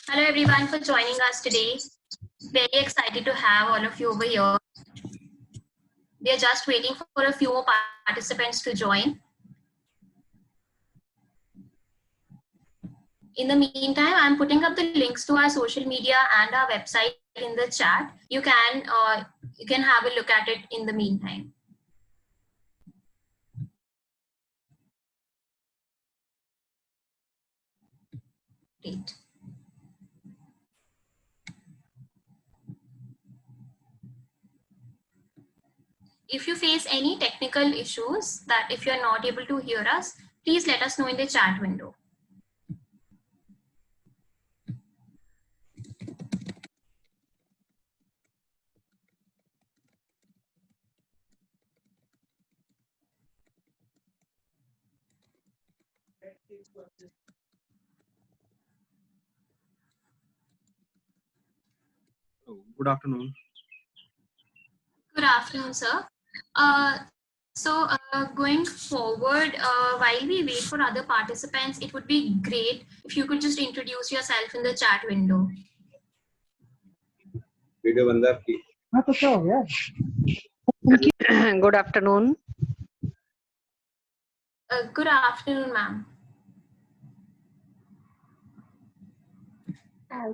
Hello everyone for joining us today. Very excited to have all of you over here. We are just waiting for a few more participants to join. In the meantime, I'm putting up the links to our social media and our website in the chat. You can have a look at it in the meantime. Great. If you face any technical issues that if you're not able to hear us, please let us know in the chat window. Good afternoon. Good afternoon, sir. Going forward, while we wait for other participants, it would be great if you could just introduce yourself in the chat window. Video बंद है आपकी। हाँ तो क्या हो गया? Good afternoon. Good afternoon, ma'am.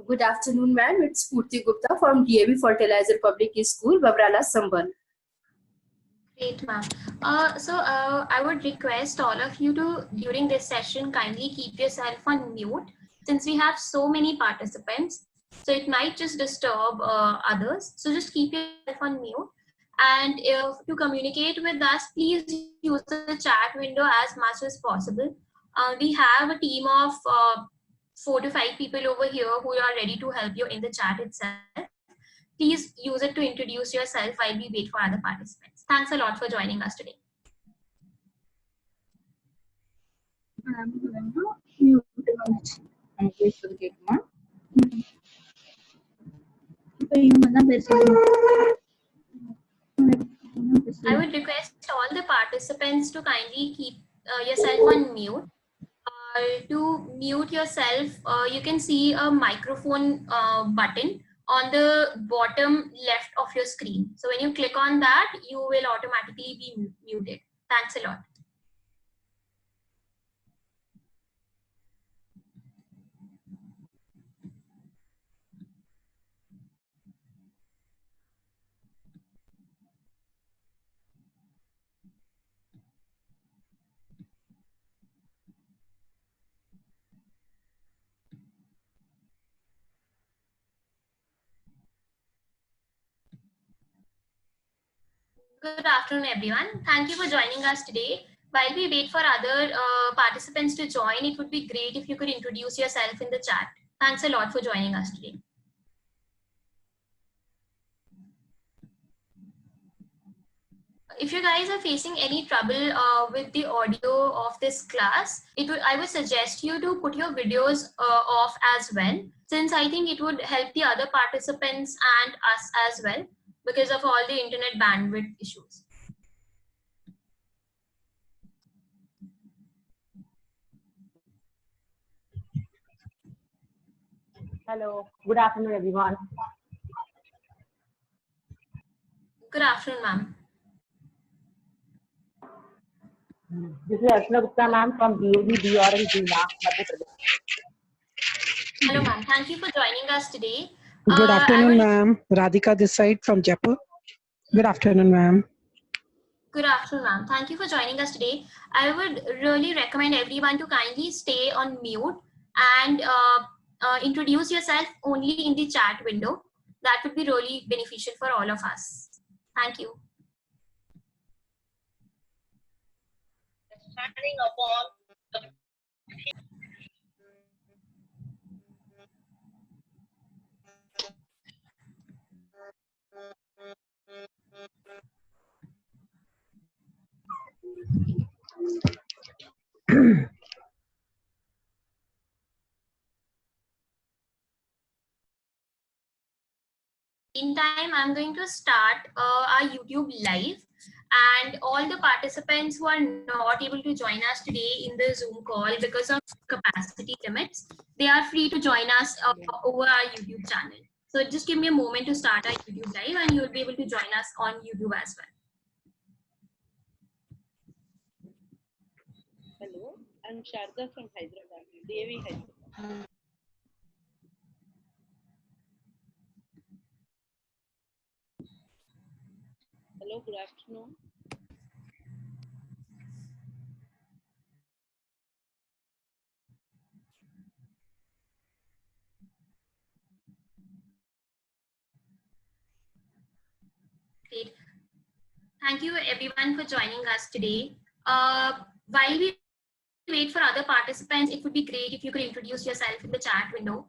Good afternoon, ma'am. It's Purti Gupta from DAV Fertilizer Public School, Babrala, Sambal. Great, ma'am. I would request all of you to, during this session, kindly keep yourself on mute since we have so many participants. So it might just disturb others. So just keep yourself on mute. And if to communicate with us, please use the chat window as much as possible. We have a team of 4 to 5 people over here who are ready to help you in the chat itself. Please use it to introduce yourself while we wait for other participants. Thanks a lot for joining us today. I'm going to mute and wait for the gate one. I would request all the participants to kindly keep yourself on mute. To mute yourself, you can see a microphone button on the bottom left of your screen. So when you click on that, you will automatically be muted. Thanks a lot. Good afternoon, everyone. Thank you for joining us today. While we wait for other participants to join, it would be great if you could introduce yourself in the chat. Thanks a lot for joining us today. If you guys are facing any trouble with the audio of this class, I would suggest you to put your videos off as well, since I think it would help the other participants and us as well because of all the internet bandwidth issues. Hello, good afternoon, everyone. Good afternoon, ma'am. This is Archana Gupta, ma'am, from DOD BRL Jina, Madhya Pradesh. Hello, ma'am. Thank you for joining us today. Good afternoon, ma'am. Radhika this side from Jaipur. Good afternoon, ma'am. Good afternoon, ma'am. Thank you for joining us today. I would really recommend everyone to kindly stay on mute and introduce yourself only in the chat window. That would be really beneficial for all of us. Thank you. Standing upon In time, I'm going to start our YouTube live. And all the participants who are not able to join us today in the Zoom call because of capacity limits, they are free to join us over our YouTube channel. So just give me a moment to start our YouTube live and you'll be able to join us on YouTube as well. Hello, I'm Sharda from Hyderabad, DAV Hyderabad. Hello, good afternoon. Great. Thank you everyone for joining us today. While we wait for other participants, it would be great if you could introduce yourself in the chat window.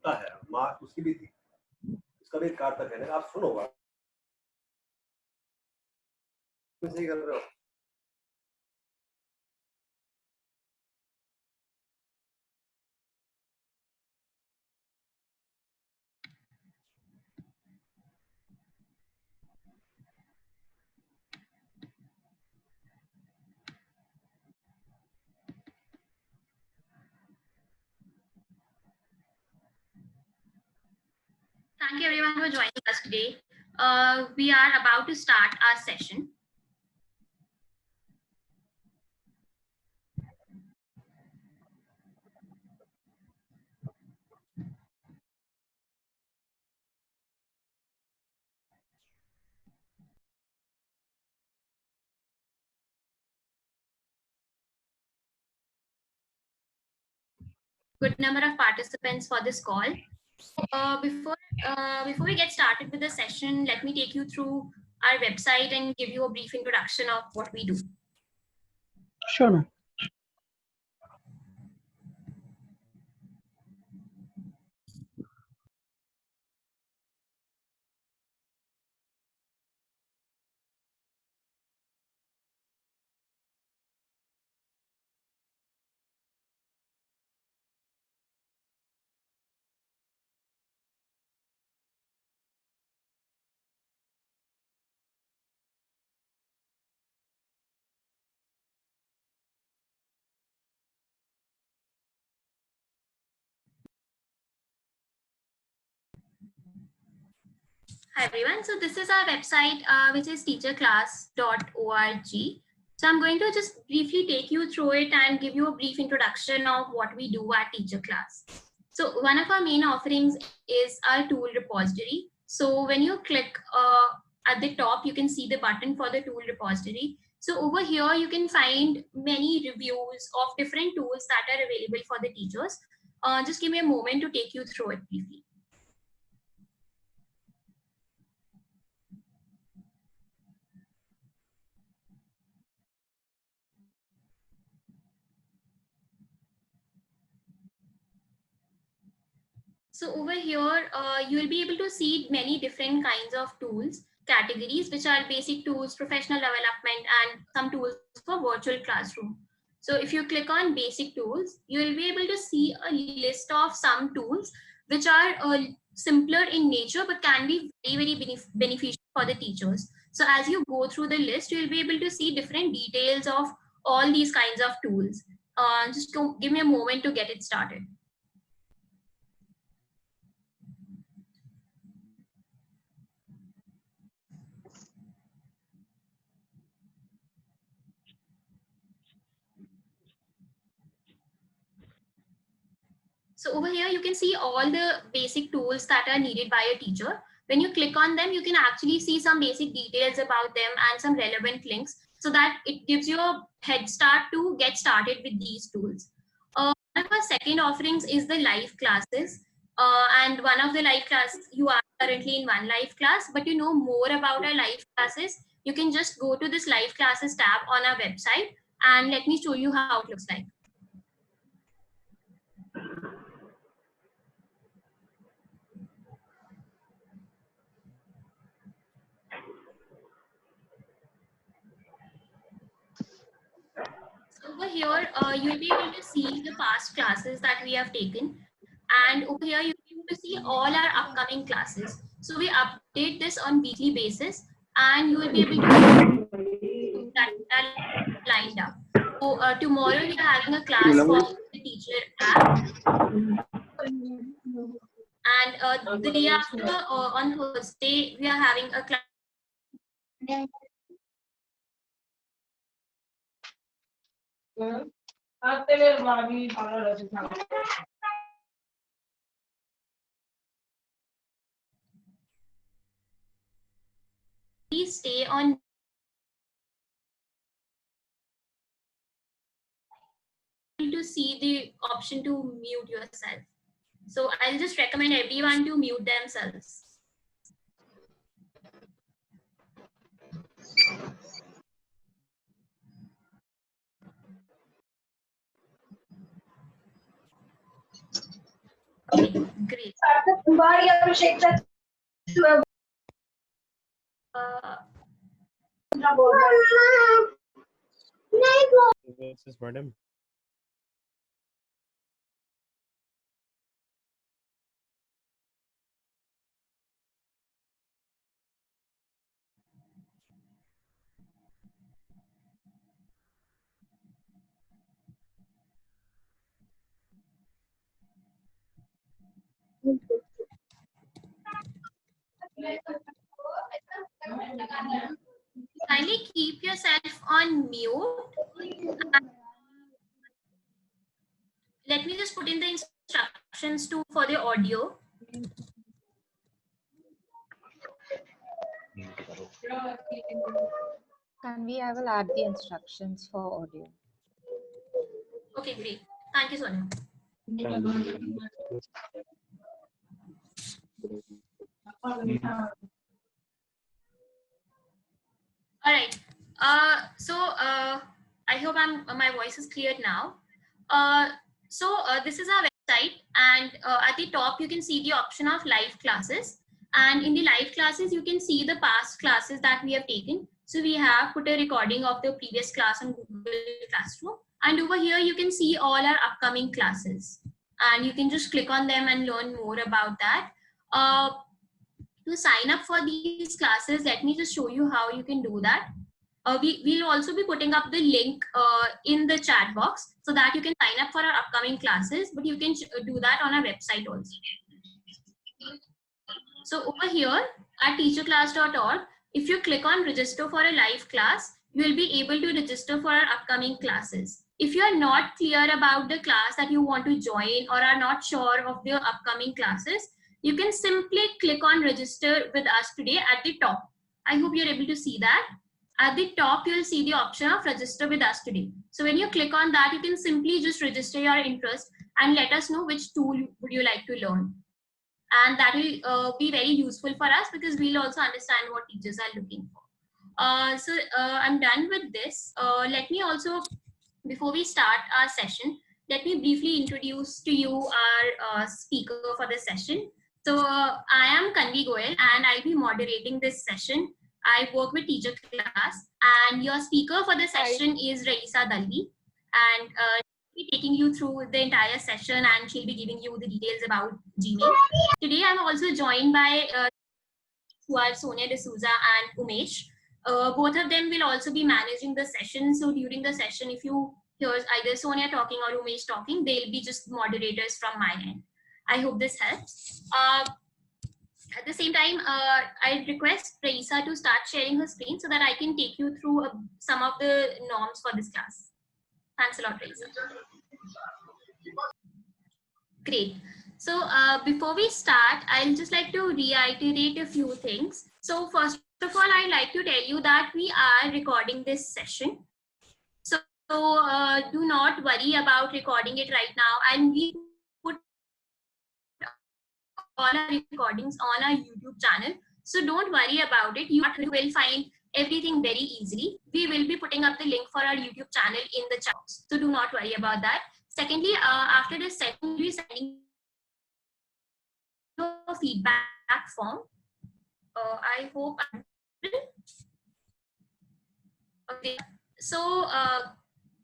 होता है माँ उसकी भी थी उसका भी car तक है ना आप सुनो सही कर रहे हो Thank you everyone for joining us today. We are about to start our session. Good number of participants for this call. Before we get started with the session, let me take you through our website and give you a brief introduction of what we do. Sure, ma'am. Hi everyone. So this is our website, which is teacherclass.org. So I'm going to just briefly take you through it and give you a brief introduction of what we do at Teacher Class. So one of our main offerings is our tool repository. So when you click at the top, you can see the button for the tool repository. So over here, you can find many reviews of different tools that are available for the teachers. Just give me a moment to take you through it briefly. So over here, you'll be able to see many different kinds of tools, categories, which are basic tools, professional development, and some tools for virtual classroom. So if you click on basic tools, you will be able to see a list of some tools which are simpler in nature, but can be very, very beneficial for the teachers. So as you go through the list, you'll be able to see different details of all these kinds of tools. Just give me a moment to get it started. So over here, you can see all the basic tools that are needed by a teacher. When you click on them, you can actually see some basic details about them and some relevant links, so that it gives you a head start to get started with these tools. One of our second offerings is the live classes. And one of the live classes, you are currently in one live class, but you know more about our live classes, you can just go to this live classes tab on our website, and let me show you how it looks like. Over here, you'll be able to see the past classes that we have taken. And over here, you'll be able to see all our upcoming classes. So we update this on weekly basis, and you will be able to see that are lined up. So tomorrow, we are having a class for the teacher app. And the day after, on Thursday, we are having a class. Please stay on. To see the option to mute yourself. So I'll just recommend everyone to mute themselves. Okay, great. This is madam. Kindly keep yourself on mute. Let me just put in the instructions for the audio. Kanvi, I will add the instructions for audio. Okay, great. Thank you, Sonia. All right. I hope my voice is clear now. This is our website, and at the top you can see the option of live classes. And in the live classes, you can see the past classes that we have taken. So we have put a recording of the previous class on Google Classroom. And over here, you can see all our upcoming classes. And you can just click on them and learn more about that. To sign up for these classes, let me just show you how you can do that. We'll also be putting up the link in the chat box so that you can sign up for our upcoming classes, but you can do that on our website also. So over here at teacherclass.org, if you click on register for a live class, you will be able to register for our upcoming classes. If you are not clear about the class that you want to join or are not sure of the upcoming classes, you can simply click on register with us today at the top. I hope you're able to see that. At the top, you'll see the option of register with us today. So when you click on that, you can simply just register your interest and let us know which tool would you like to learn. And that will be very useful for us because we'll also understand what teachers are looking for. I'm done with this. Let me also, before we start our session, let me briefly introduce to you our speaker for this session. So I am Kanvi Goyal and I'll be moderating this session. I work with Teacher Class, and your speaker for the session is Raisa Dalvi, and she'll be taking you through the entire session and she'll be giving you the details about Gmail. Today I'm also joined by who are Sonia D'Souza and Umesh. Both of them will also be managing the session. So during the session, if you hear either Sonia talking or Umesh talking, they'll be just moderators from my end. I hope this helps. At the same time, I request Raisa to start sharing her screen so that I can take you through some of the norms for this class. Thanks a lot, Raisa. Great. So before we start, I'll just like to reiterate a few things. So first of all, I'd like to tell you that we are recording this session. So do not worry about recording it right now. And we put all our recordings on our YouTube channel. So don't worry about it. You will find everything very easily. We will be putting up the link for our YouTube channel in the chat box. So do not worry about that. Secondly, after this session, we'll be sending a feedback form. I hope. Okay. So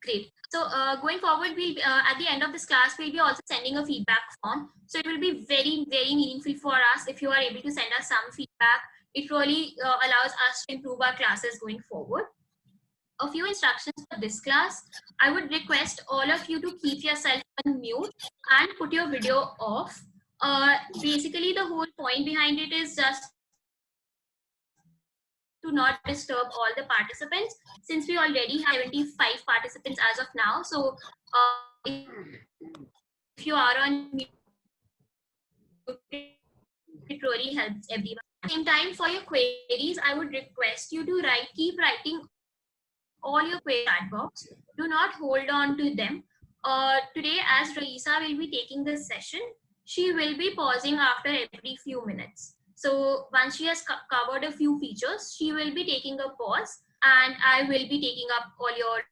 great. So going forward, we'll at the end of this class, we'll be also sending a feedback form. So it will be very, very meaningful for us if you are able to send us some feedback. It really allows us to improve our classes going forward. A few instructions for this class. I would request all of you to keep yourself on mute and put your video off. Basically, the whole point behind it is just to not disturb all the participants, since we already have 75 participants as of now. So if you are on mute, it really helps everyone. At the same time, for your queries, I would request you to keep writing all your queries in the chat box. Do not hold on to them. Today, as Raisa will be taking this session, she will be pausing after every few minutes. So once she has covered a few features, she will be taking a pause, and I will be taking up all your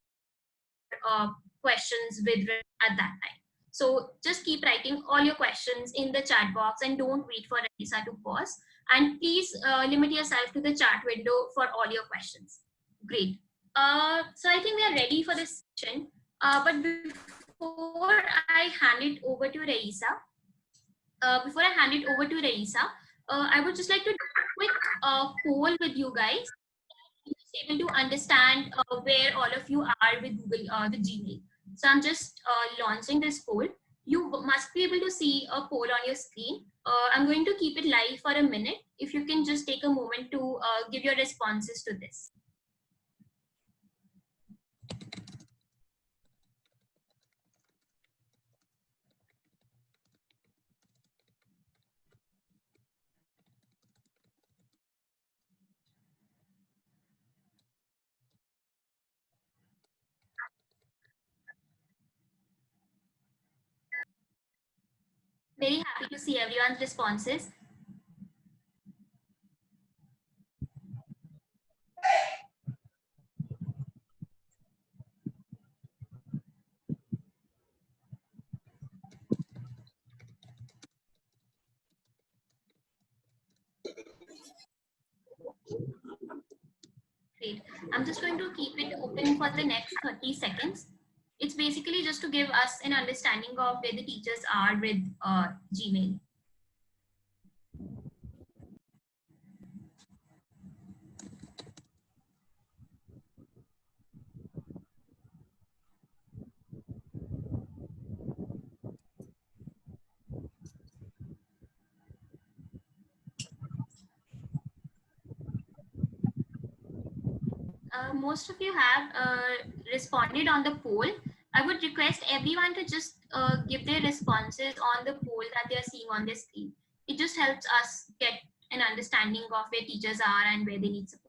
questions at that time. So just keep writing all your questions in the chat box and don't wait for Raisa to pause. And please limit yourself to the chat window for all your questions. Great. So I think we are ready for this session. But before I hand it over to Raisa, I would just like to do a quick poll with you guys. Just able to understand where all of you are with Google, the Gmail. So I'm just launching this poll. You must be able to see a poll on your screen. I'm going to keep it live for a minute. If you can just take a moment to give your responses to this. Very happy to see everyone's responses. Great. I'm just going to keep it open for the next 30 seconds. It's basically just to give us an understanding of where the teachers are with Gmail. Most of you have responded on the poll. I would request everyone to just give their responses on the poll that they're seeing on the screen. It just helps us get an understanding of where teachers are and where they need support.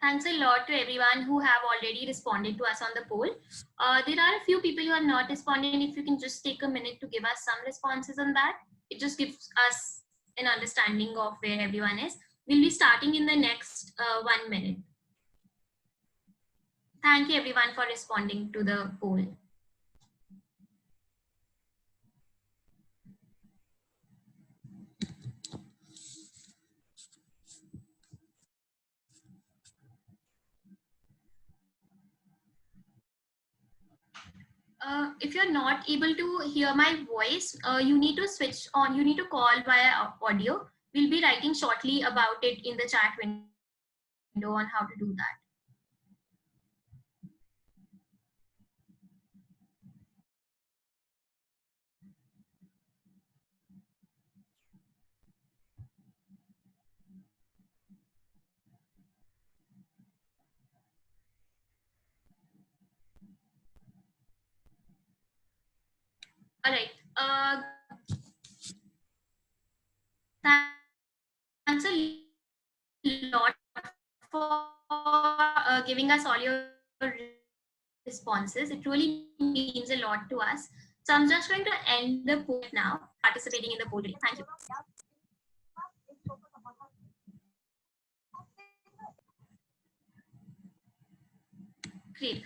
Thanks a lot to everyone who have already responded to us on the poll. There are a few people who have not responded. If you can just take a minute to give us some responses on that, it just gives us an understanding of where everyone is. We'll be starting in the next 1 minute. Thank you everyone for responding to the poll. If you're not able to hear my voice, you need to switch on, you need to call via audio. We'll be writing shortly about it in the chat window on how to do that. All right. Thanks a lot for giving us all your responses. It really means a lot to us. So I'm just going to end the poll now, participating in the poll. Thank you. Great.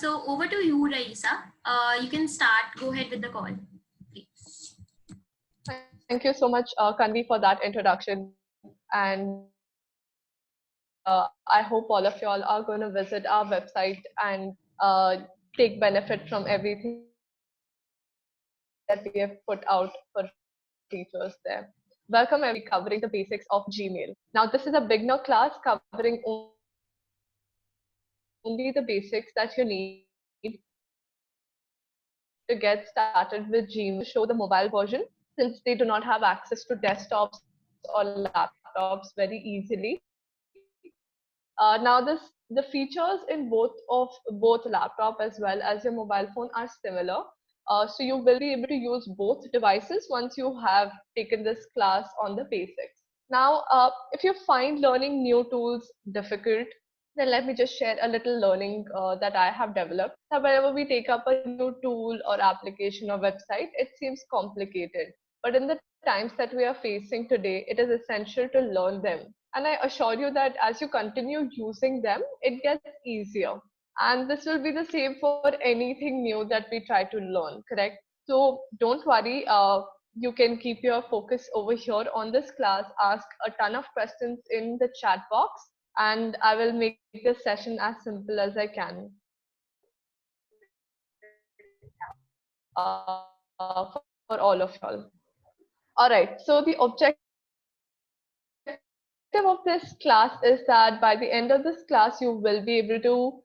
So over to you, Raisa. You can start. Go ahead with the call. Please. Thank you so much, Kanvi, for that introduction. And I hope all of y'all are going to visit our website and take benefit from everything that we have put out for teachers there. Welcome, everybody, covering the basics of Gmail. Now, this is a beginner class covering only the basics that you need to get started with Gmail. Show the mobile version since they do not have access to desktops or laptops very easily. Now, the features in both laptop as well as your mobile phone are similar. So you will be able to use both devices once you have taken this class on the basics. Now, if you find learning new tools difficult, then let me just share a little learning that I have developed. Now, whenever we take up a new tool or application or website, it seems complicated. But in the times that we are facing today, it is essential to learn them. And I assure you that as you continue using them, it gets easier. And this will be the same for anything new that we try to learn, correct? So don't worry. You can keep your focus over here on this class, ask a ton of questions in the chat box, and I will make this session as simple as I can for all of y'all. All right, so the objective of this class is that by the end of this class, you will be able to,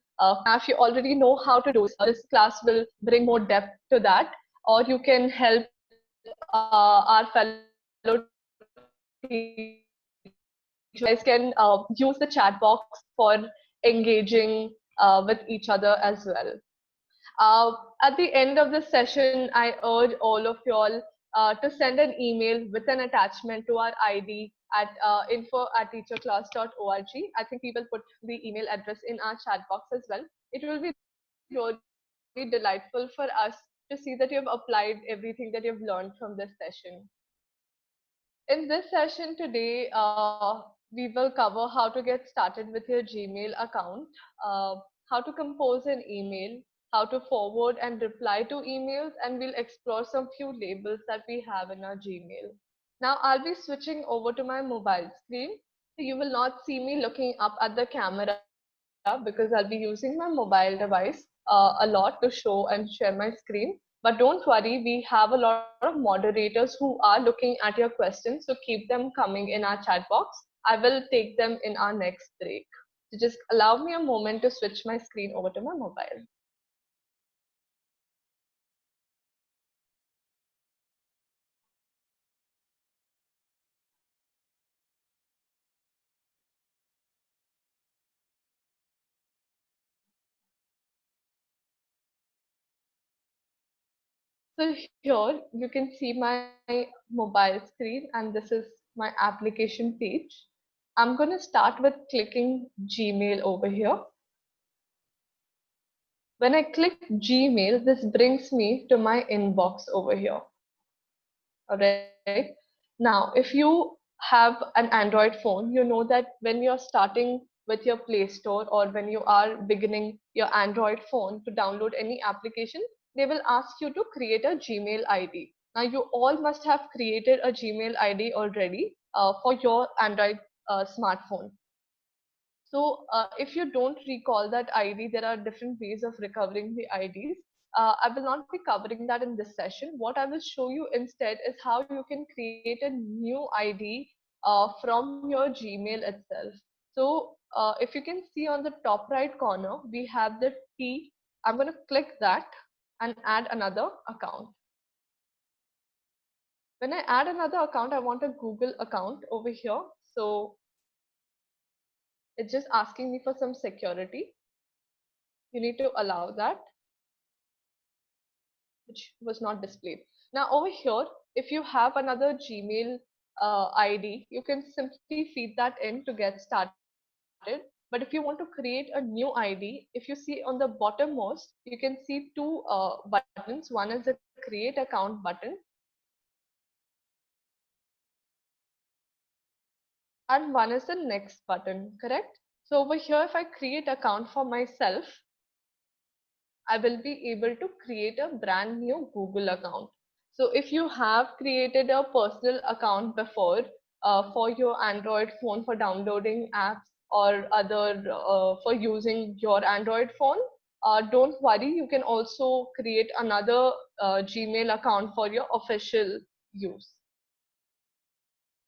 if you already know how to do this class will bring more depth to that, or you can help our fellow teachers. You guys can use the chat box for engaging with each other as well. At the end of the session, I urge all of y'all to send an email with an attachment to our ID at info@teacherclass.org. I think we will put the email address in our chat box as well. It will be really delightful for us to see that you have applied everything that you've learned from this session. In this session today, we will cover how to get started with your Gmail account, how to compose an email, how to forward and reply to emails, and we'll explore some few labels that we have in our Gmail. Now, I'll be switching over to my mobile screen. So you will not see me looking up at the camera because I'll be using my mobile device a lot to show and share my screen. But don't worry, we have a lot of moderators who are looking at your questions, so keep them coming in our chat box. I will take them in our next break. So just allow me a moment to switch my screen over to my mobile. So here you can see my mobile screen, and this is my application page. I'm going to start with clicking Gmail over here. When I click Gmail, this brings me to my inbox over here. All right. Now, if you have an Android phone, you know that when you're starting with your Play Store or when you are beginning your Android phone to download any application, they will ask you to create a Gmail ID. Now, you all must have created a Gmail ID already for your Android smartphone. So if you don't recall that ID, there are different ways of recovering the IDs. I will not be covering that in this session. What I will show you instead is how you can create a new ID from your Gmail itself. So if you can see on the top right corner, we have the T. I'm going to click that and add another account. When I add another account, I want a Google account over here. So it's just asking me for some security. You need to allow that. which was not displayed. Now over here, if you have another Gmail ID, you can simply feed that in to get started. But if you want to create a new ID, if you see on the bottommost, you can see two buttons. One is the create account button, and one is the next button, correct? So over here, if I create account for myself, I will be able to create a brand new Google account. So if you have created a personal account before for your Android phone for downloading apps or other for using your Android phone, don't worry, you can also create another Gmail account for your official use.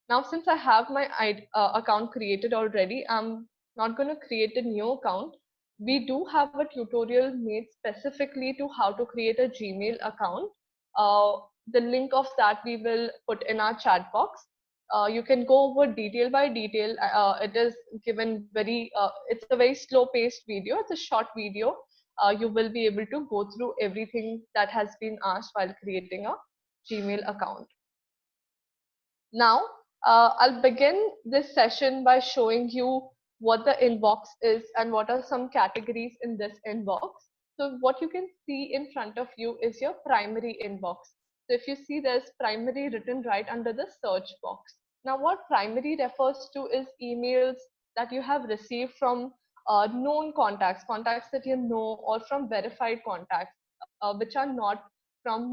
Now, since I have my account created already, I'm not going to create a new account. We do have a tutorial made specifically to how to create a Gmail account. The link of that we will put in our chat box. You can go over detail by detail. It is given it's a very slow paced video. It's a short video. You will be able to go through everything that has been asked while creating a Gmail account. Now, I'll begin this session by showing you what the inbox is and what are some categories in this inbox. So what you can see in front of you is your primary inbox. So if you see there's primary written right under the search box. Now what primary refers to is emails that you have received from known contacts, contacts that you know, or from verified contacts, which are not from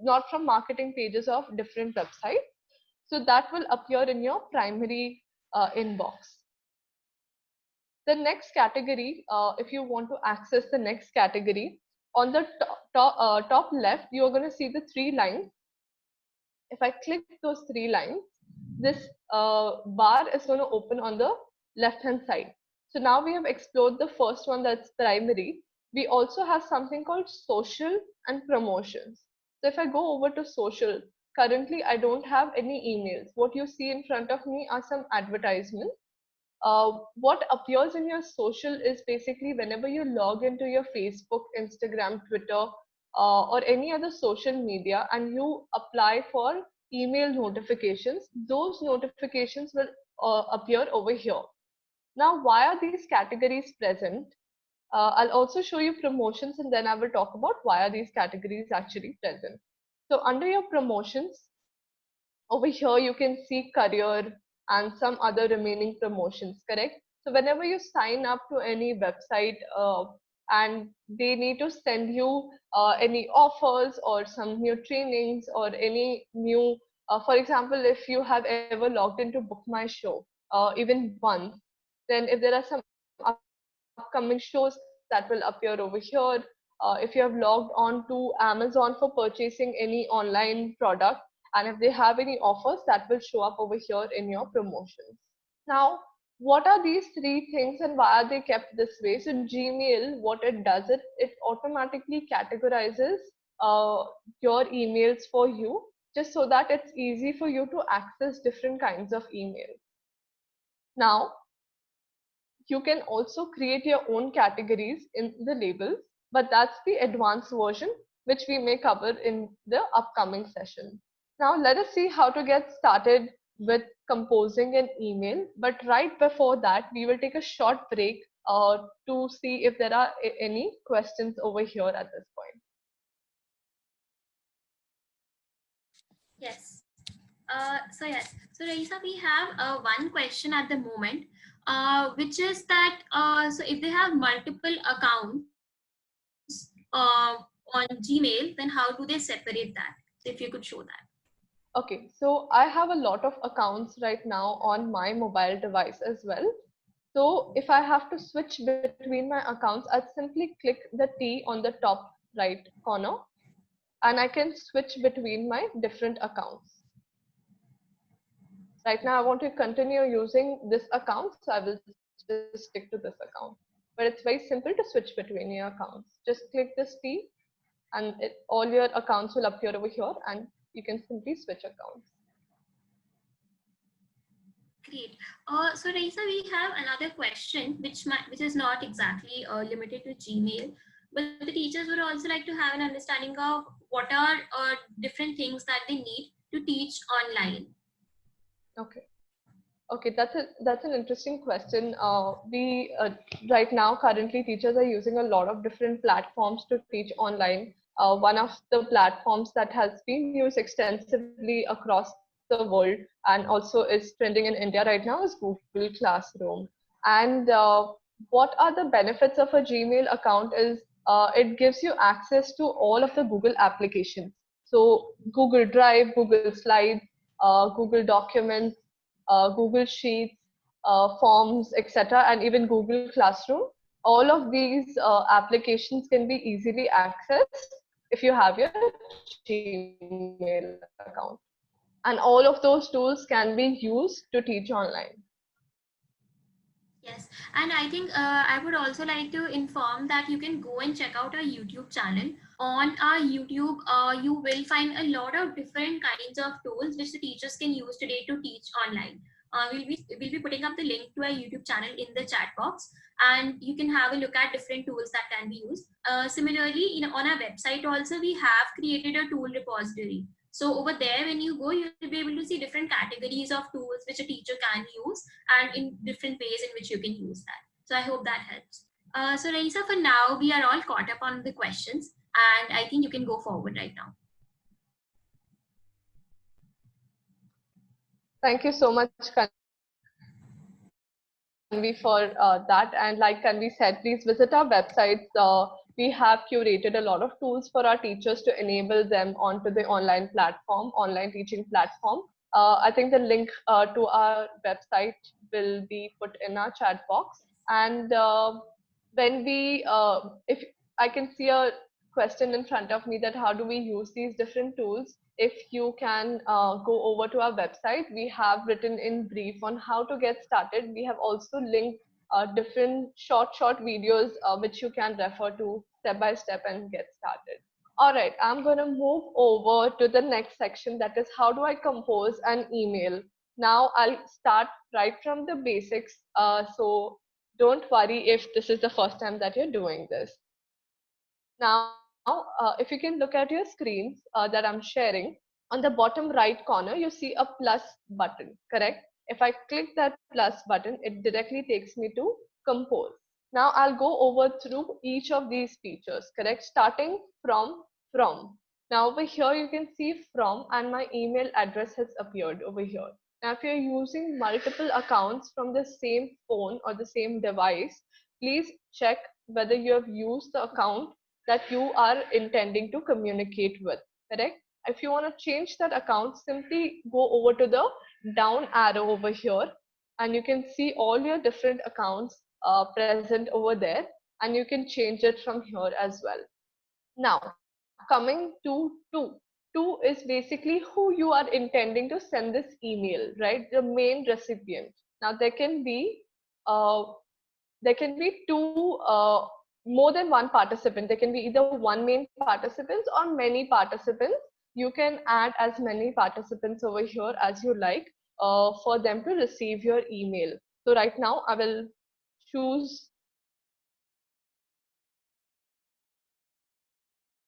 not from marketing pages of different websites. So that will appear in your primary inbox. The next category, if you want to access the next category, on the top left, you're going to see the 3 lines. If I click those 3 lines, this bar is going to open on the left hand side. So now we have explored the first one, that's primary. We also have something called social and promotions. So if I go over to social, currently I don't have any emails. What you see in front of me are some advertisements. What appears in your social is basically whenever you log into your Facebook, Instagram, Twitter, or any other social media and you apply for email notifications, those notifications will appear over here. Now, why are these categories present? I'll also show you promotions and then I will talk about why are these categories actually present. So under your promotions, over here you can see career and some other remaining promotions, correct? So whenever you sign up to any website and they need to send you any offers or some new trainings or any new, for example, if you have ever logged into Book My Show even once, then if there are some upcoming shows that will appear over here. If you have logged on to Amazon for purchasing any online product, and if they have any offers, that will show up over here in your promotions. Now, what are these 3 things and why are they kept this way? So Gmail, what it does, it automatically categorizes your emails for you, just so that it's easy for you to access different kinds of emails. Now, you can also create your own categories in the labels, but that's the advanced version, which we may cover in the upcoming session. Now, let us see how to get started with composing an email. But right before that, we will take a short break to see if there are any questions over here at this point. Yes. So Raisa, we have one question at the moment, which is that so if they have multiple accounts on Gmail, then how do they separate that? So if you could show that. Okay, so I have a lot of accounts right now on my mobile device as well. So if I have to switch between my accounts, I'd simply click the T on the top right corner and I can switch between my different accounts. Right now I want to continue using this account, so I will just stick to this account. But it's very simple to switch between your accounts. Just click this T and all your accounts will appear over here and you can simply switch accounts. Great. So Raisa, we have another question, which is not exactly limited to Gmail. but the teachers would also like to have an understanding of what are different things that they need to teach online. Okay. Okay, that's an interesting question. We right now currently teachers are using a lot of different platforms to teach online. One of the platforms that has been used extensively across the world and also is trending in India right now is Google Classroom. And what are the benefits of a Gmail account is it gives you access to all of the Google applications. So Google Drive, Google Slides, Google Documents, Google Sheets, Forms, etc., and even Google Classroom. All of these applications can be easily accessed if you have your Gmail account. And all of those tools can be used to teach online. Yes, and I think I would also like to inform that you can go and check out our YouTube channel. On our YouTube, you will find a lot of different kinds of tools which the teachers can use today to teach online. We'll be putting up the link to our YouTube channel in the chat box, and you can have a look at different tools that can be used. Similarly, on our website also, we have created a tool repository. So over there, when you go, you'll be able to see different categories of tools which a teacher can use and in different ways in which you can use that. So I hope that helps. So Raisa, for now, we are all caught up on the questions and I think you can go forward right now. Thank you so much, Kanvi, for that. And like Kanvi said, please visit our websites. We have curated a lot of tools for our teachers to enable them onto the online platform, online teaching platform. I think the link to our website will be put in our chat box. And when we, if I can see a question in front of me that how do we use these different tools? If you can go over to our website, we have written in brief on how to get started. We have also linked different short videos which you can refer to step by step and get started. All right, I'm going to move over to the next section, that is how do I compose an email. Now I'll start right from the basics. So don't worry if this is the first time that you're doing this. Now, if you can look at your screens that I'm sharing, on the bottom right corner, you see a plus button, correct? If I click that plus button, it directly takes me to compose. Now I'll go over through each of these features, correct? Starting from. Now over here, you can see from and my email address has appeared over here. Now, if you're using multiple accounts from the same phone or the same device, please check whether you have used the account that you are intending to communicate with, correct? If you want to change that account, simply go over to the down arrow over here and you can see all your different accounts present over there and you can change it from here as well. Now, coming to two is basically who you are intending to send this email, right? The main recipient. Now, there can be two more than one participant. There can be either one main participant or many participants. You can add as many participants over here as you like for them to receive your email. So right now I will choose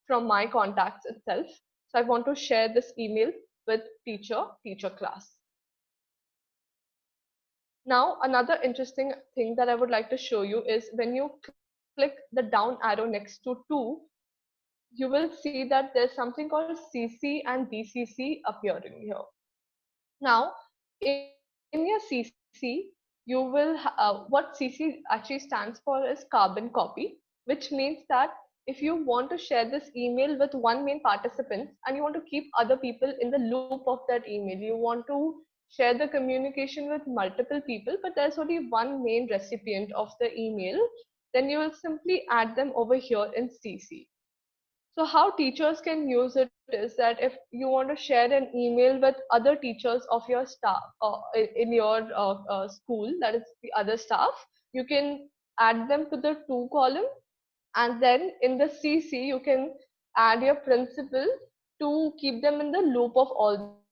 from my contacts itself. So I want to share this email with teacher class. Now, another interesting thing that I would like to show you is when you click the down arrow next to two, you will see that there's something called CC and BCC appearing here. Now, in your CC, you will, what CC actually stands for is carbon copy, which means that if you want to share this email with one main participant and you want to keep other people in the loop of that email, you want to share the communication with multiple people, but there's only one main recipient of the email, then you will simply add them over here in CC. So how teachers can use it is that if you want to share an email with other teachers of your staff in your school, that is the other staff, you can add them to the to column, and then in the CC you can add your principal to keep them in the loop of all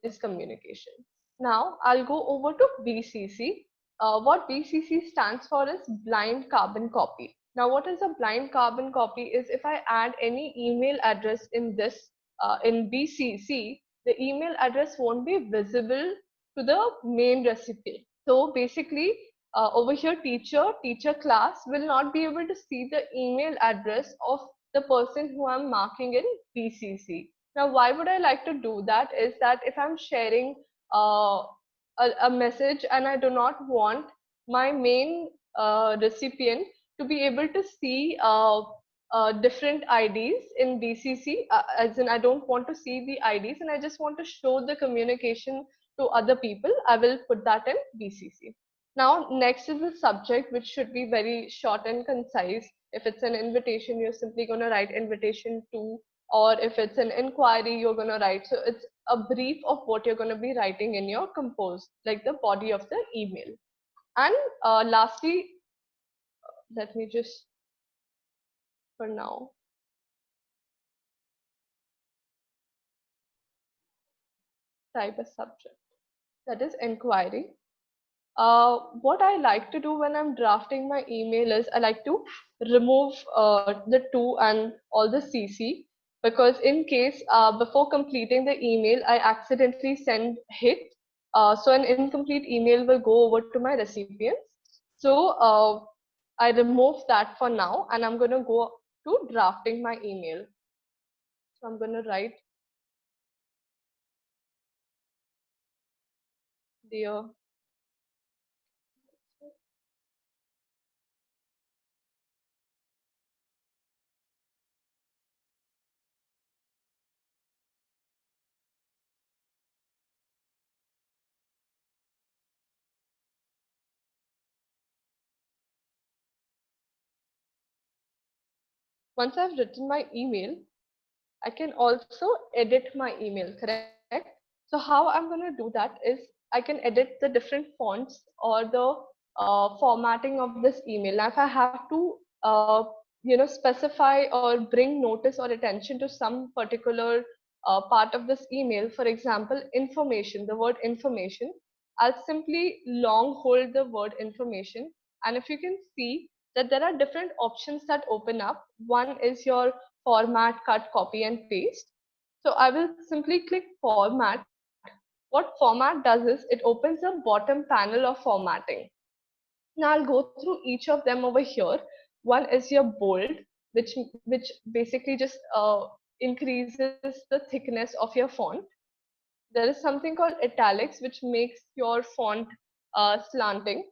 this communication. Now I'll go over to BCC. What BCC stands for is blind carbon copy. Now, what is a blind carbon copy is if I add any email address in this, in BCC, the email address won't be visible to the main recipient. So basically, over here, teacher class will not be able to see the email address of the person who I'm marking in BCC. Now, why would I like to do that is that if I'm sharing a message and I do not want my main recipient to be able to see different IDs in BCC, as in I don't want to see the IDs and I just want to show the communication to other people, I will put that in BCC. Now, next is the subject, which should be very short and concise. If it's an invitation, you're simply going to write invitation to, or if it's an inquiry, you're going to write. So it's a brief of what you're going to be writing in your compose, like the body of the email. And lastly, let me just, for now, type a subject, that is inquiry. What I like to do when I'm drafting my email is I like to remove the to and all the CC, because in case before completing the email, I accidentally send hit. So an incomplete email will go over to my recipients. So I remove that for now and I'm going to go to drafting my email. So I'm going to write, dear once I've written my email, I can also edit my email, correct? So how I'm going to do that is I can edit the different fonts or the formatting of this email. Now, if I have to, specify or bring notice or attention to some particular part of this email, for example, information, the word information, I'll simply long hold the word information. And if you can see that there are different options that open up, one is your format, cut, copy, and paste. So I will simply click format. What format does is it opens the bottom panel of formatting. Now I'll go through each of them over here. One is your bold, which basically just increases the thickness of your font. There is something called italics, which makes your font slanting.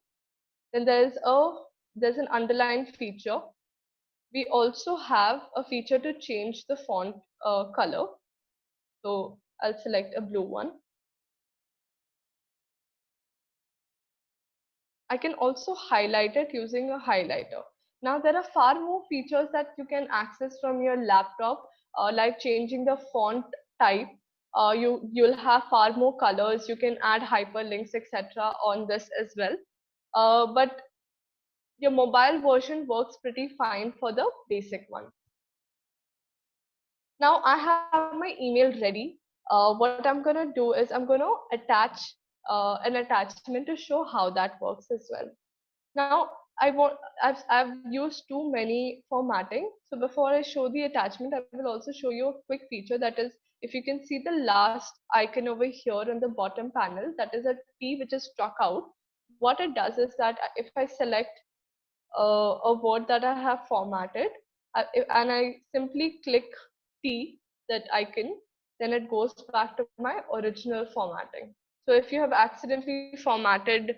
Then there's an underline feature. We also have a feature to change the font color. So I'll select a blue one. I can also highlight it using a highlighter. Now there are far more features that you can access from your laptop, like changing the font type. You'll have far more colors. You can add hyperlinks, etc. on this as well. But your mobile version works pretty fine for the basic one. Now I have my email ready. What I'm going to do is I'm going to attach an attachment to show how that works as well. Now I've used too many formatting. So before I show the attachment, I will also show you a quick feature, that is, if you can see the last icon over here on the bottom panel, that is a T which is struck out. What it does is that if I select a word that I have formatted and I simply click T, that icon, then it goes back to my original formatting. So if you have accidentally formatted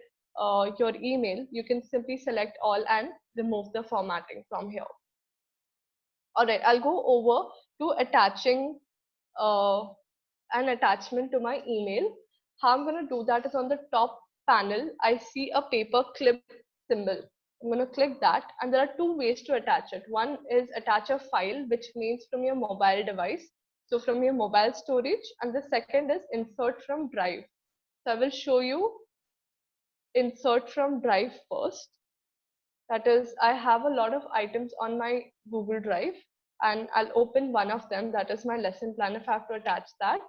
your email, you can simply select all and remove the formatting from here. All right, I'll go over to attaching an attachment to my email. How I'm going to do that is on the top panel, I see a paper clip symbol. I'm going to click that, and there are two ways to attach it. One is attach a file, which means from your mobile device, so from your mobile storage, and the second is insert from drive. So I will show you insert from drive first. That is, I have a lot of items on my Google Drive, and I'll open one of them, that is my lesson plan. If I have to attach that,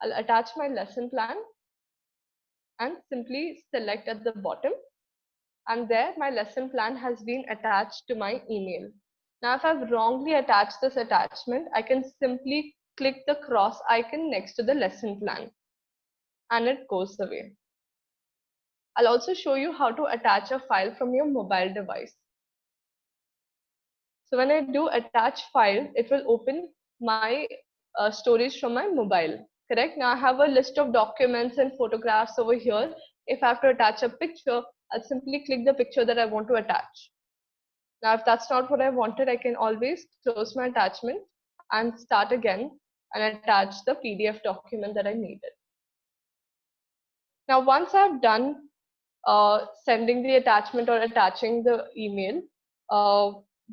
I'll attach my lesson plan and simply select at the bottom. and there my lesson plan has been attached to my email. Now, if I've wrongly attached this attachment, I can simply click the cross icon next to the lesson plan and it goes away. I'll also show you how to attach a file from your mobile device. So when I do attach file, it will open my storage from my mobile. Correct? Now I have a list of documents and photographs over here. If I have to attach a picture, I'll simply click the picture that I want to attach. Now, if that's not what I wanted, I can always close my attachment and start again and attach the PDF document that I needed. Now, once I've done sending the attachment or attaching the email,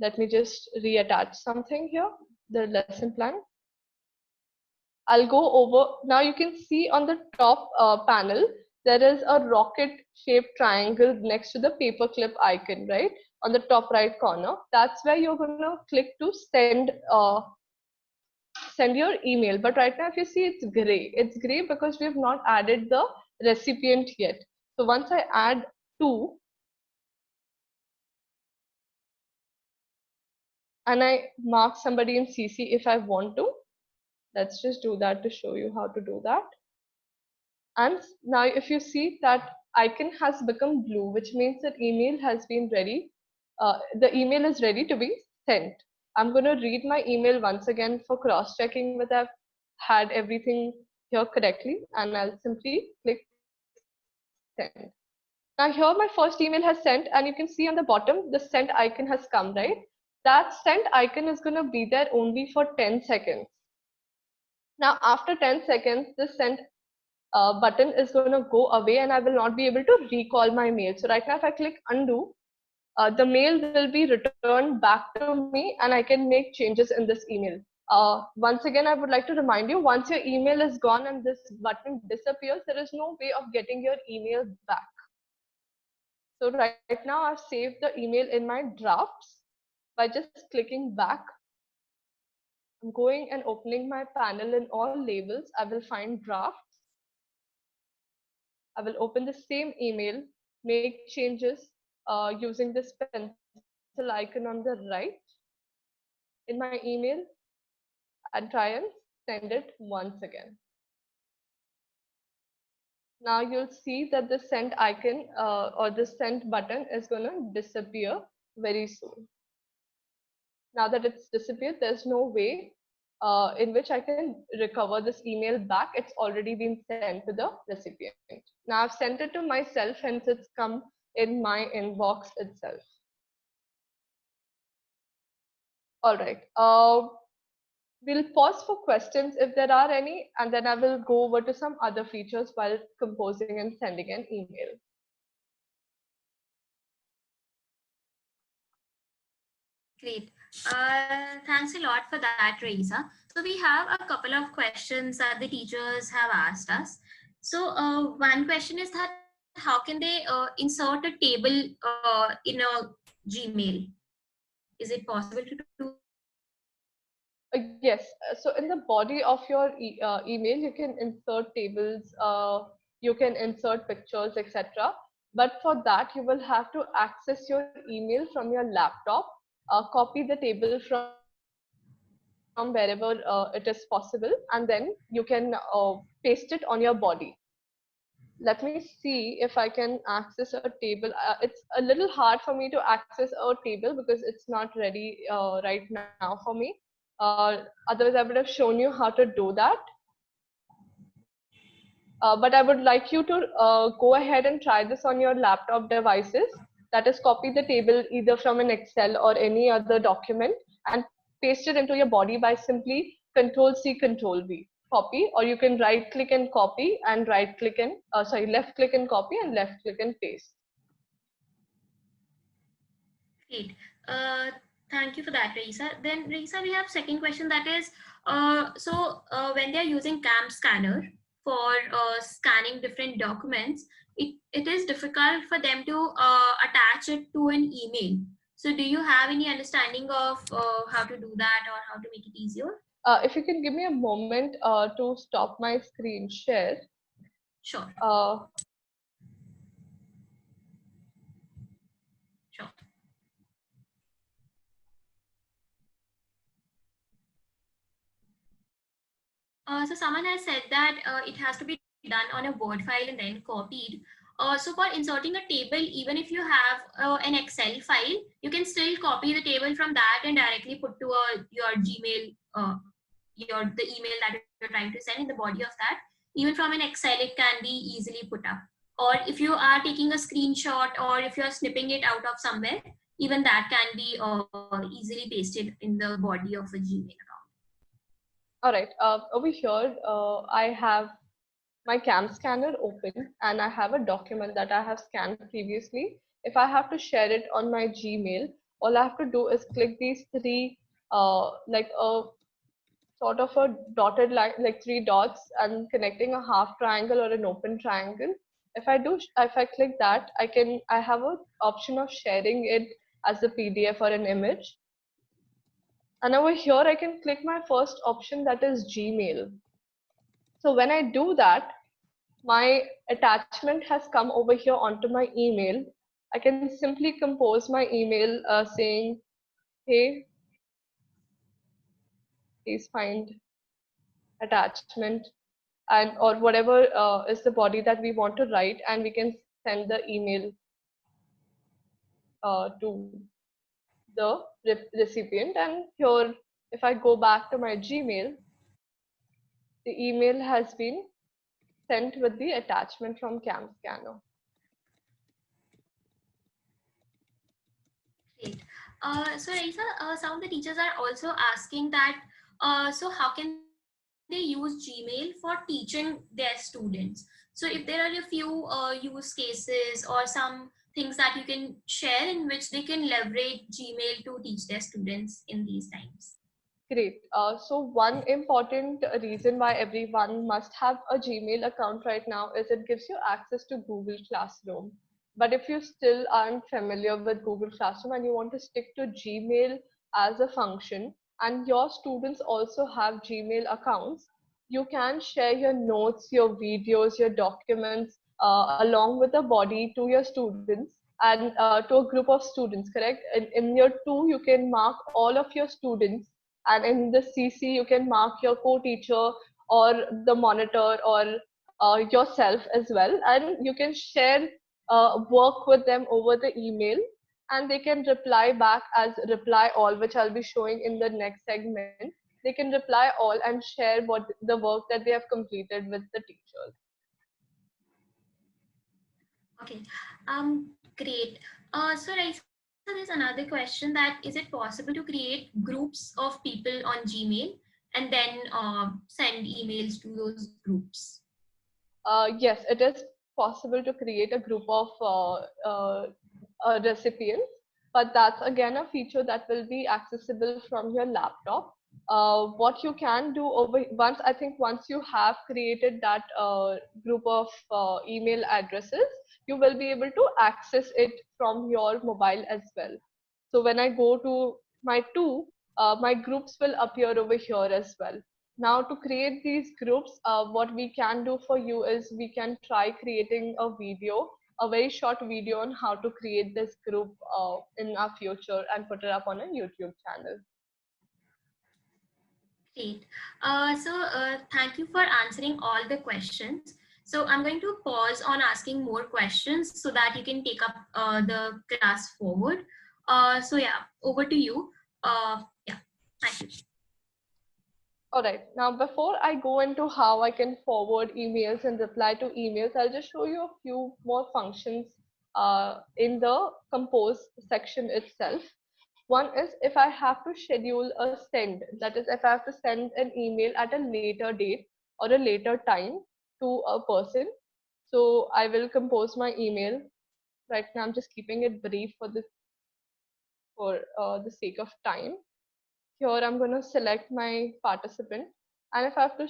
let me just reattach something here, the lesson plan. I'll go over, now you can see on the top panel, there is a rocket shaped triangle next to the paperclip icon, right? On the top right corner. That's where you're going to click to send your email. But right now, if you see, it's gray. It's gray because we have not added the recipient yet. So once I add to, and I mark somebody in CC if I want to, let's just do that to show you how to do that. And now if you see that icon has become blue, which means that email has been ready. The email is ready to be sent. I'm going to read my email once again for cross-checking whether I've had everything here correctly, and I'll simply click send. Now here my first email has sent, and you can see on the bottom the send icon has come, right? That send icon is going to be there only for 10 seconds. Now after 10 seconds, the send button is going to go away and I will not be able to recall my mail. So right now if I click undo, the mail will be returned back to me and I can make changes in this email. Once again, I would like to remind you, once your email is gone and this button disappears, there is no way of getting your email back. So right now I've saved the email in my drafts by just clicking back. I'm going and opening my panel in all labels. I will find drafts. I will open the same email, make changes using this pencil icon on the right in my email and try and send it once again. Now you'll see that the send icon or the send button is going to disappear very soon. Now that it's disappeared, there's no way in which I can recover this email back. It's already been sent to the recipient. Now I've sent it to myself, hence it's come in my inbox itself. All right. We'll pause for questions if there are any, and then I will go over to some other features while composing and sending an email. Great. Thanks a lot for that, Raisa. So we have a couple of questions that the teachers have asked us. So one question is that how can they insert a table in a Gmail? Is it possible to do? Yes. So in the body of your email, you can insert tables, you can insert pictures, etc. But for that, you will have to access your email from your laptop, copy the table from wherever it is possible, and then you can paste it on your body. Let me see if I can access a table. It's a little hard for me to access a table because it's not ready right now for me. Otherwise, I would have shown you how to do that. But I would like you to go ahead and try this on your laptop devices. That is, copy the table either from an Excel or any other document and paste it into your body by simply Control-C, Control-V. Copy, or you can right click and copy and right click and left click and copy and left click and paste. Great. Thank you for that, Raisa. Then Raisa, we have second question that is, when they're using CAM scanner for scanning different documents, it is difficult for them to attach it to an email. So do you have any understanding of how to do that or how to make it easier? If you can give me a moment to stop my screen share. Sure. So someone has said that it has to be done on a Word file and then copied. So for inserting a table, even if you have an Excel file, you can still copy the table from that and directly put to your Gmail, the email that you're trying to send in the body of that. Even from an Excel, it can be easily put up. Or if you are taking a screenshot or if you're snipping it out of somewhere, even that can be easily pasted in the body of a Gmail account. All right. Over here, I have my cam scanner open and I have a document that I have scanned previously. If I have to share it on my Gmail, all I have to do is click these three, like a sort of a dotted line, like three dots, and connecting a half triangle or an open triangle. If I click that, I have an option of sharing it as a PDF or an image. And over here, I can click my first option, that is Gmail. So when I do that, my attachment has come over here onto my email. I can simply compose my email saying, hey, please find attachment, and or whatever is the body that we want to write, and we can send the email to the recipient. And here, if I go back to my Gmail, the email has been sent with the attachment from Cam Scanner. Great. So Raisa, some of the teachers are also asking that, so how can they use Gmail for teaching their students? So if there are a few use cases or some things that you can share in which they can leverage Gmail to teach their students in these times. Great. So one important reason why everyone must have a Gmail account right now is it gives you access to Google Classroom. But if you still aren't familiar with Google Classroom and you want to stick to Gmail as a function, and your students also have Gmail accounts, you can share your notes, your videos, your documents along with a body to your students and to a group of students, correct? In your two, you can mark all of your students, and in the CC you can mark your co-teacher or the monitor or yourself as well, and you can share work with them over the email, and they can reply back as reply all, which I'll be showing in the next segment. They can reply all and share what the work that they have completed with the teachers. Okay, great. So Raisa, there's another question that is it possible to create groups of people on Gmail and then send emails to those groups? Yes, it is possible to create a group of recipients, but that's again a feature that will be accessible from your laptop. What you can do once you have created that group of email addresses, you will be able to access it from your mobile as well. So when I go to my two, my groups will appear over here as well. Now to create these groups, what we can do for you is we can try creating a very short video on how to create this group in our future and put it up on a YouTube channel. Great. Thank you for answering all the questions. So I'm going to pause on asking more questions so that you can take up the class forward. So yeah, over to you. Yeah, thank you. All right, now before I go into how I can forward emails and reply to emails, I'll just show you a few more functions in the compose section itself. One is if I have to schedule a send, that is if I have to send an email at a later date or a later time to a person. So I will compose my email. Right now I'm just keeping it brief for the sake of time. Here I'm going to select my participant, and if I have to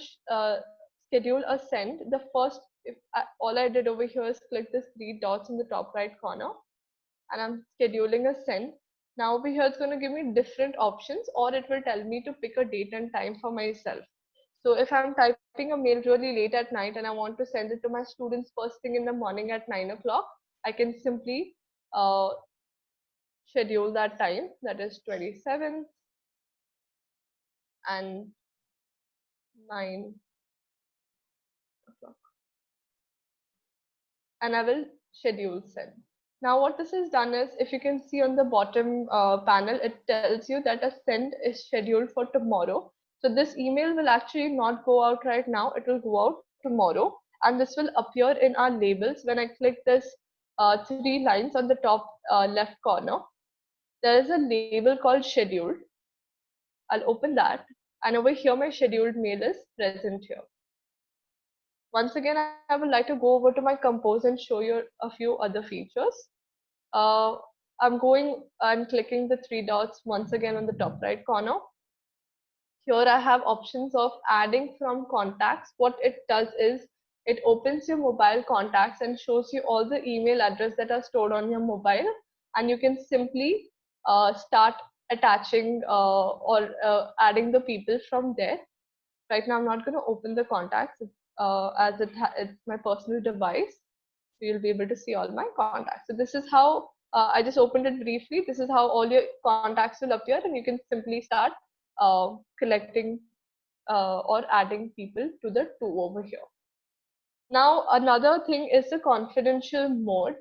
schedule a send, the first, all I did over here is click this three dots in the top right corner, and I'm scheduling a send. Now over here it's going to give me different options, or it will tell me to pick a date and time for myself. So if I'm typing a mail really late at night and I want to send it to my students first thing in the morning at 9 o'clock, I can simply schedule that time, that is 27 and 9 and I will schedule send. Now what this has done is, if you can see on the bottom panel, it tells you that a send is scheduled for tomorrow. So this email will actually not go out right now, it will go out tomorrow, and this will appear in our labels. When I click this 3 lines on the top left corner, there is a label called scheduled. I'll open that, and over here my scheduled mail is present here. Once again, I would like to go over to my compose and show you a few other features. I'm clicking the 3 dots once again on the top right corner. Here I have options of adding from contacts. What it does is it opens your mobile contacts and shows you all the email address that are stored on your mobile, and you can simply start attaching or adding the people from there. Right now I'm not going to open the contacts as it's my personal device. So you'll be able to see all my contacts. So this is how I just opened it briefly. This is how all your contacts will appear, and you can simply start collecting or adding people to the two over here. Now another thing is the confidential mode.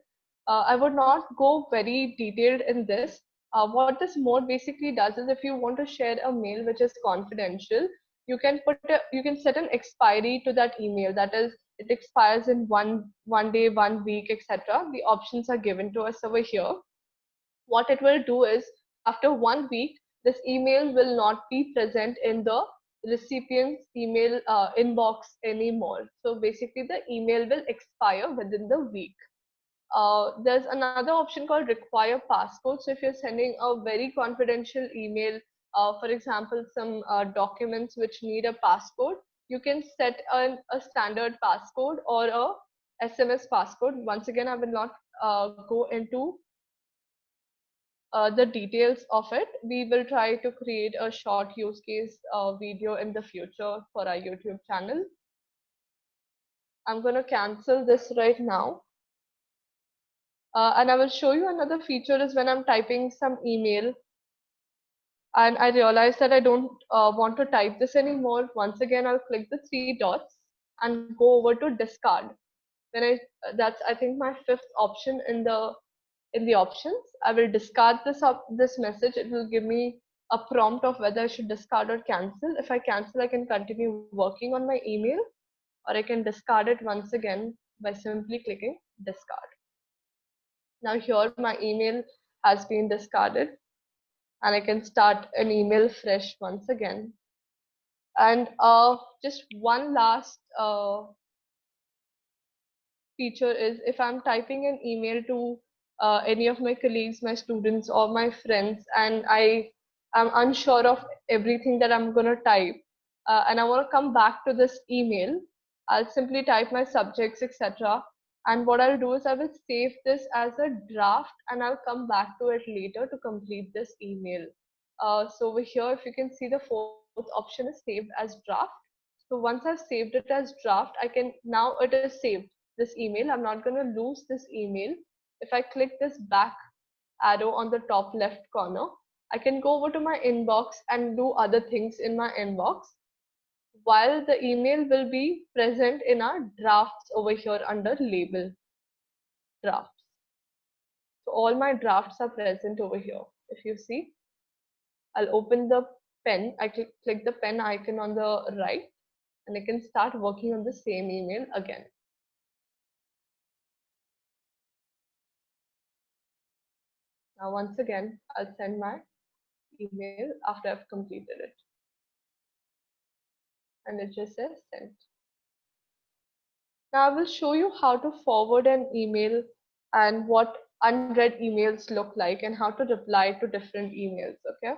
I would not go very detailed in this. What this mode basically does is, if you want to share a mail which is confidential, you can set an expiry to that email. That is, it expires in one day, 1 week, etc. The options are given to us over here. What it will do is, after 1 week, this email will not be present in the recipient's email inbox anymore. So basically the email will expire within the week. There's another option called require passcode. So if you're sending a very confidential email, for example, some documents which need a passcode, you can set a standard passcode or a SMS passcode. Once again, I will not go into the details of it. We will try to create a short use case video in the future for our YouTube channel. I'm going to cancel this right now. And I will show you another feature is when I'm typing some email and I realize that I don't want to type this anymore. Once again, I'll click the 3 dots and go over to discard. That's I think my 5th option in the options. I will discard this message. It will give me a prompt of whether I should discard or cancel. If I cancel, I can continue working on my email, or I can discard it once again by simply clicking discard. Now here my email has been discarded, and I can start an email fresh once again. And just one last feature is, if I'm typing an email to any of my colleagues, my students, or my friends, and I am unsure of everything that I'm going to type, and I want to come back to this email, I'll simply type my subjects, etc. And what I'll do is I will save this as a draft, and I'll come back to it later to complete this email. So over here, if you can see, the 4th option is saved as draft. So once I've saved it as draft, now it is saved, this email. I'm not going to lose this email. If I click this back arrow on the top left corner, I can go over to my inbox and do other things in my inbox, while the email will be present in our drafts over here under label drafts. So all my drafts are present over here. If you see, I'll open the pen. I click the pen icon on the right, and I can start working on the same email again. Now, once again, I'll send my email after I've completed it. And it just says sent. Now, I will show you how to forward an email and what unread emails look like and how to reply to different emails, okay?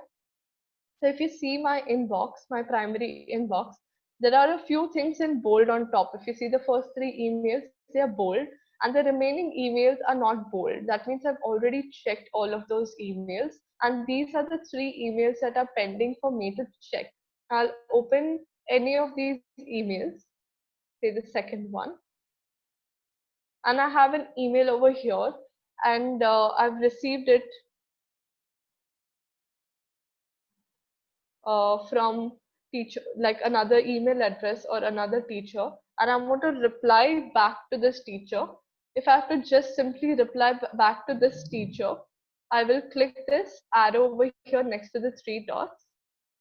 So if you see my inbox, my primary inbox, there are a few things in bold on top. If you see the first 3 emails, they are bold, and the remaining emails are not bold. That means I've already checked all of those emails, and these are the 3 emails that are pending for me to check. I'll open any of these emails, say the second one, and I have an email over here, and I've received it from teacher, like another email address or another teacher, and I want to reply back to this teacher. if I have to just simply reply back to this teacher, I will click this arrow over here next to the three dots,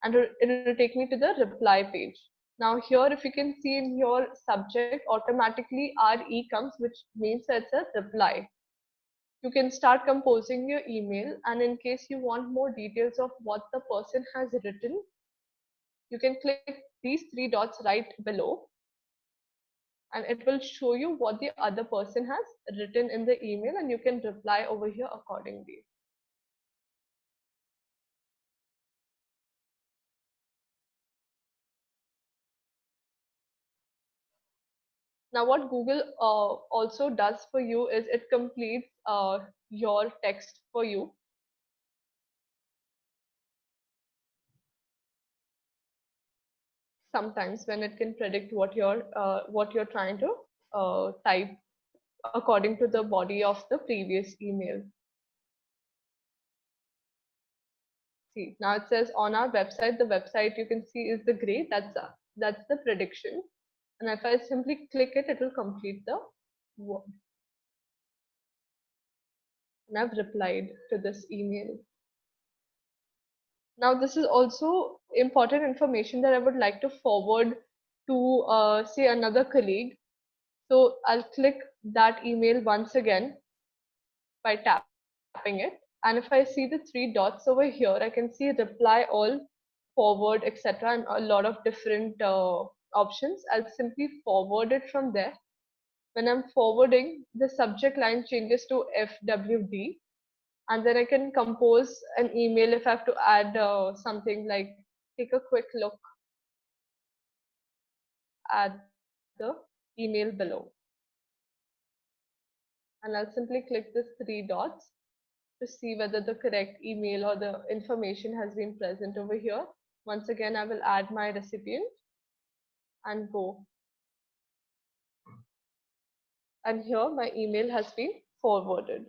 and it will take me to the reply page. Now here, if you can see in your subject, automatically RE comes, which means it's a reply. You can start composing your email, and in case you want more details of what the person has written, you can click these three dots right below, and it will show you what the other person has written in the email, and you can reply over here accordingly. Now, what Google also does for you is it completes your text for you. Sometimes when it can predict what you're trying to type according to the body of the previous email. See, now it says on our website, the website you can see is the gray, that's the prediction. And if I simply click it, it will complete the word. And I've replied to this email. Now, this is also important information that I would like to forward to say another colleague. So I'll click that email once again by tapping it. And if I see the three dots over here, I can see reply all, forward, etc. and a lot of different options. I'll simply forward it from there. When I'm forwarding, the subject line changes to FWD. And then I can compose an email if I have to add something like, take a quick look at the email below. And I'll simply click this three dots to see whether the correct email or the information has been present over here. Once again, I will add my recipient and go. And here my email has been forwarded.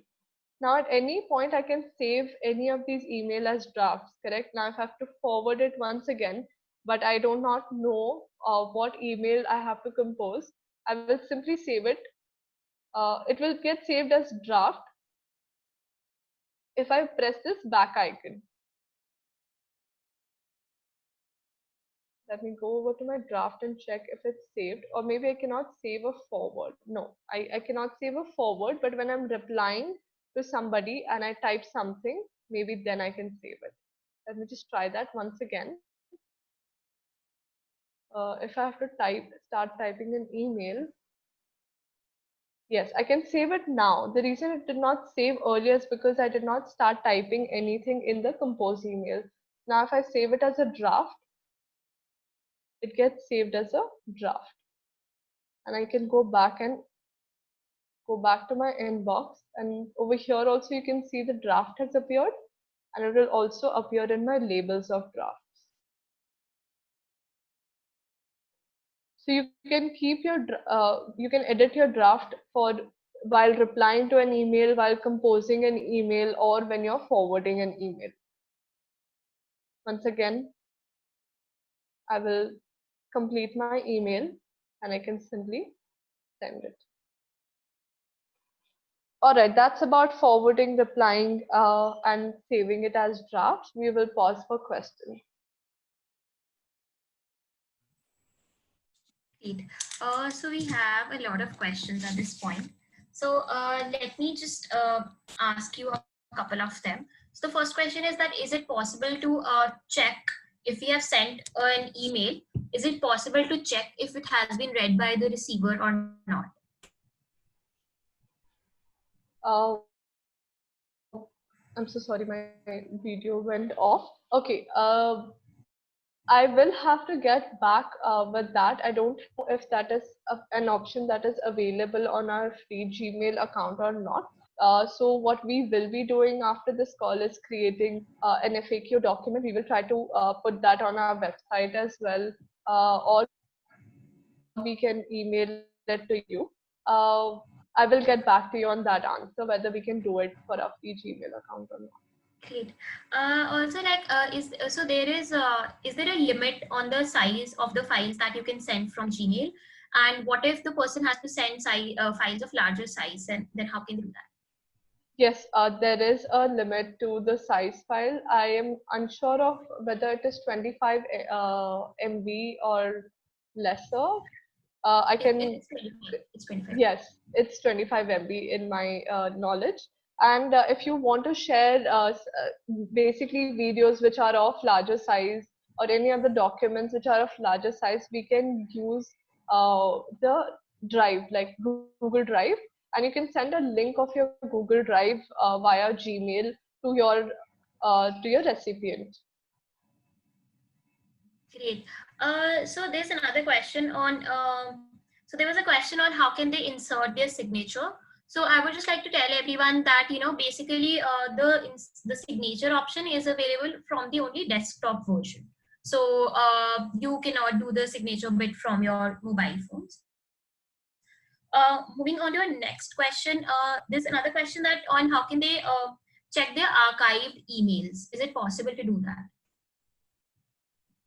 Now at any point I can save any of these email as drafts, correct? Now if I have to forward it once again, but I do not know what email I have to compose, I will simply save it. It will get saved as draft if I press this back icon. Let me go over to my draft and check if it's saved, or maybe I cannot save a forward. No, I cannot save a forward, but when I'm replying to somebody and I type something, maybe then I can save it. Let me just try that once again. If I have to start typing an email, yes, I can save it now. The reason it did not save earlier is because I did not start typing anything in the compose email. Now if I save it as a draft, it gets saved as a draft. And I can go back to my inbox, and over here also you can see the draft has appeared, and it will also appear in my labels of drafts. So you can keep your you can edit your draft while replying to an email, while composing an email, or when you're forwarding an email. Once again, I will complete my email and I can simply send it. All right, that's about forwarding, replying, and saving it as drafts. We will pause for questions. So we have a lot of questions at this point. So let me just ask you a couple of them. So the first question is that, is it possible to check if we have sent an email? Is it possible to check if it has been read by the receiver or not? I'm so sorry, my video went off. Okay, I will have to get back with that. I don't know if that is an option that is available on our free Gmail account or not. So what we will be doing after this call is creating an FAQ document. We will try to put that on our website as well, or we can email it to you. I will get back to you on that answer, whether we can do it for our free Gmail account or not. Great. Also, like, is there a limit on the size of the files that you can send from Gmail? And what if the person has to send files of larger size, and then how can they do that? Yes, there is a limit to the size file. I am unsure of whether it is 25 MB or lesser. I can, It's 25. It's 25. yes, it's 25 MB in my knowledge. And if you want to share basically videos which are of larger size or any other documents which are of larger size, we can use the drive like Google Drive, and you can send a link of your Google Drive via Gmail to your recipient. Great. So there's another question on. So there was a question on how can they insert their signature. So I would just like to tell everyone that basically the signature option is available from the only desktop version. So you cannot do the signature bit from your mobile phones. Moving on to our next question, there's another question that on how can they check their archived emails. Is it possible to do that?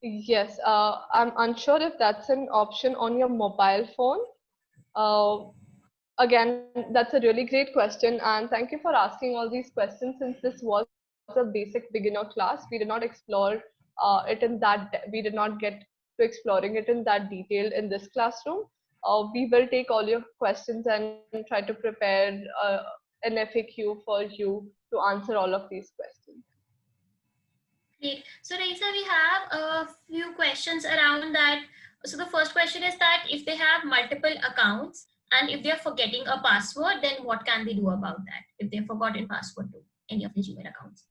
Yes, I'm unsure if that's an option on your mobile phone. Again, that's a really great question, and thank you for asking all these questions. Since this was a basic beginner class, we did not explore it in that. We did not get to exploring it in that detail in this classroom. We will take all your questions and try to prepare an FAQ for you to answer all of these questions. Great. So Raisa, we have a few questions around that. So the first question is that if they have multiple accounts and if they're forgetting a password, then what can they do about that if they've forgotten password to any of the Gmail accounts?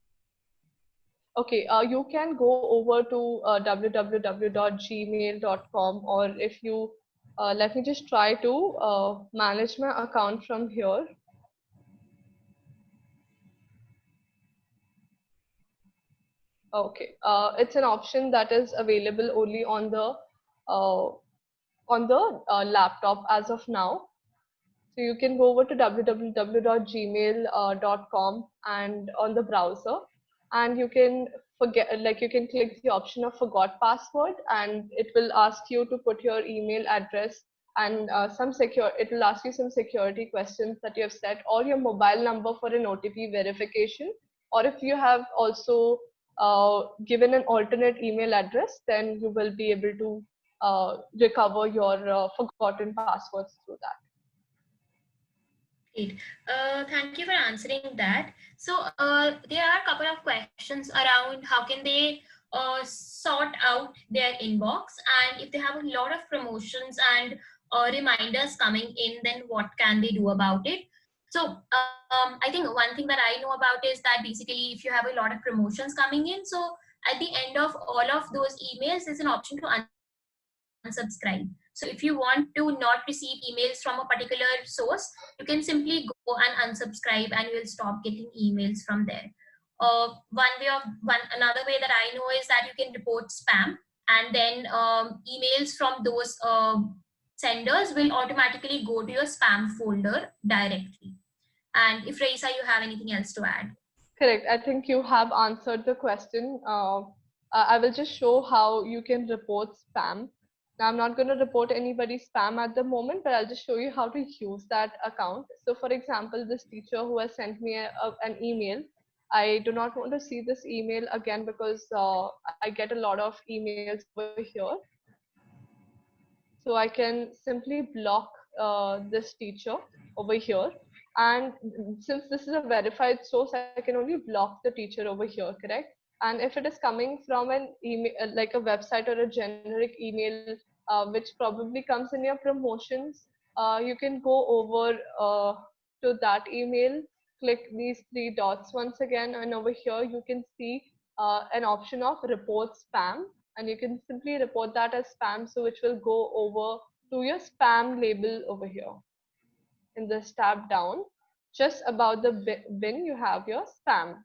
Okay, you can go over to www.gmail.com, or if you let me just try to manage my account from here. Okay, it's an option that is available only on the laptop as of now. So you can go over to www.gmail.com and on the browser, and you can you can click the option of forgot password, and it will ask you to put your email address and it will ask you some security questions that you have set, or your mobile number for an OTP verification, or if you have also given an alternate email address, then you will be able to recover your forgotten passwords through that. Great. Thank you for answering that. So there are a couple of questions around how can they sort out their inbox, and if they have a lot of promotions and reminders coming in, then what can they do about it? So I think one thing that I know about is that basically if you have a lot of promotions coming in, so at the end of all of those emails, there's an option to unsubscribe. So if you want to not receive emails from a particular source, you can simply go and unsubscribe and you will stop getting emails from there. Another way that I know is that you can report spam, and then emails from those senders will automatically go to your spam folder directly. And if Raisa, you have anything else to add? Correct. I think you have answered the question. I will just show how you can report spam. Now, I'm not going to report anybody's spam at the moment, but I'll just show you how to use that account. So for example, this teacher who has sent me an email, I do not want to see this email again because I get a lot of emails over here. So I can simply block this teacher over here. And since this is a verified source, I can only block the teacher over here, correct? And if it is coming from an email, like a website or a generic email, which probably comes in your promotions, you can go over to that email, click these 3 dots once again, and over here you can see an option of report spam, and you can simply report that as spam, so which will go over to your spam label over here. In this tab down, just above the bin, you have your spam.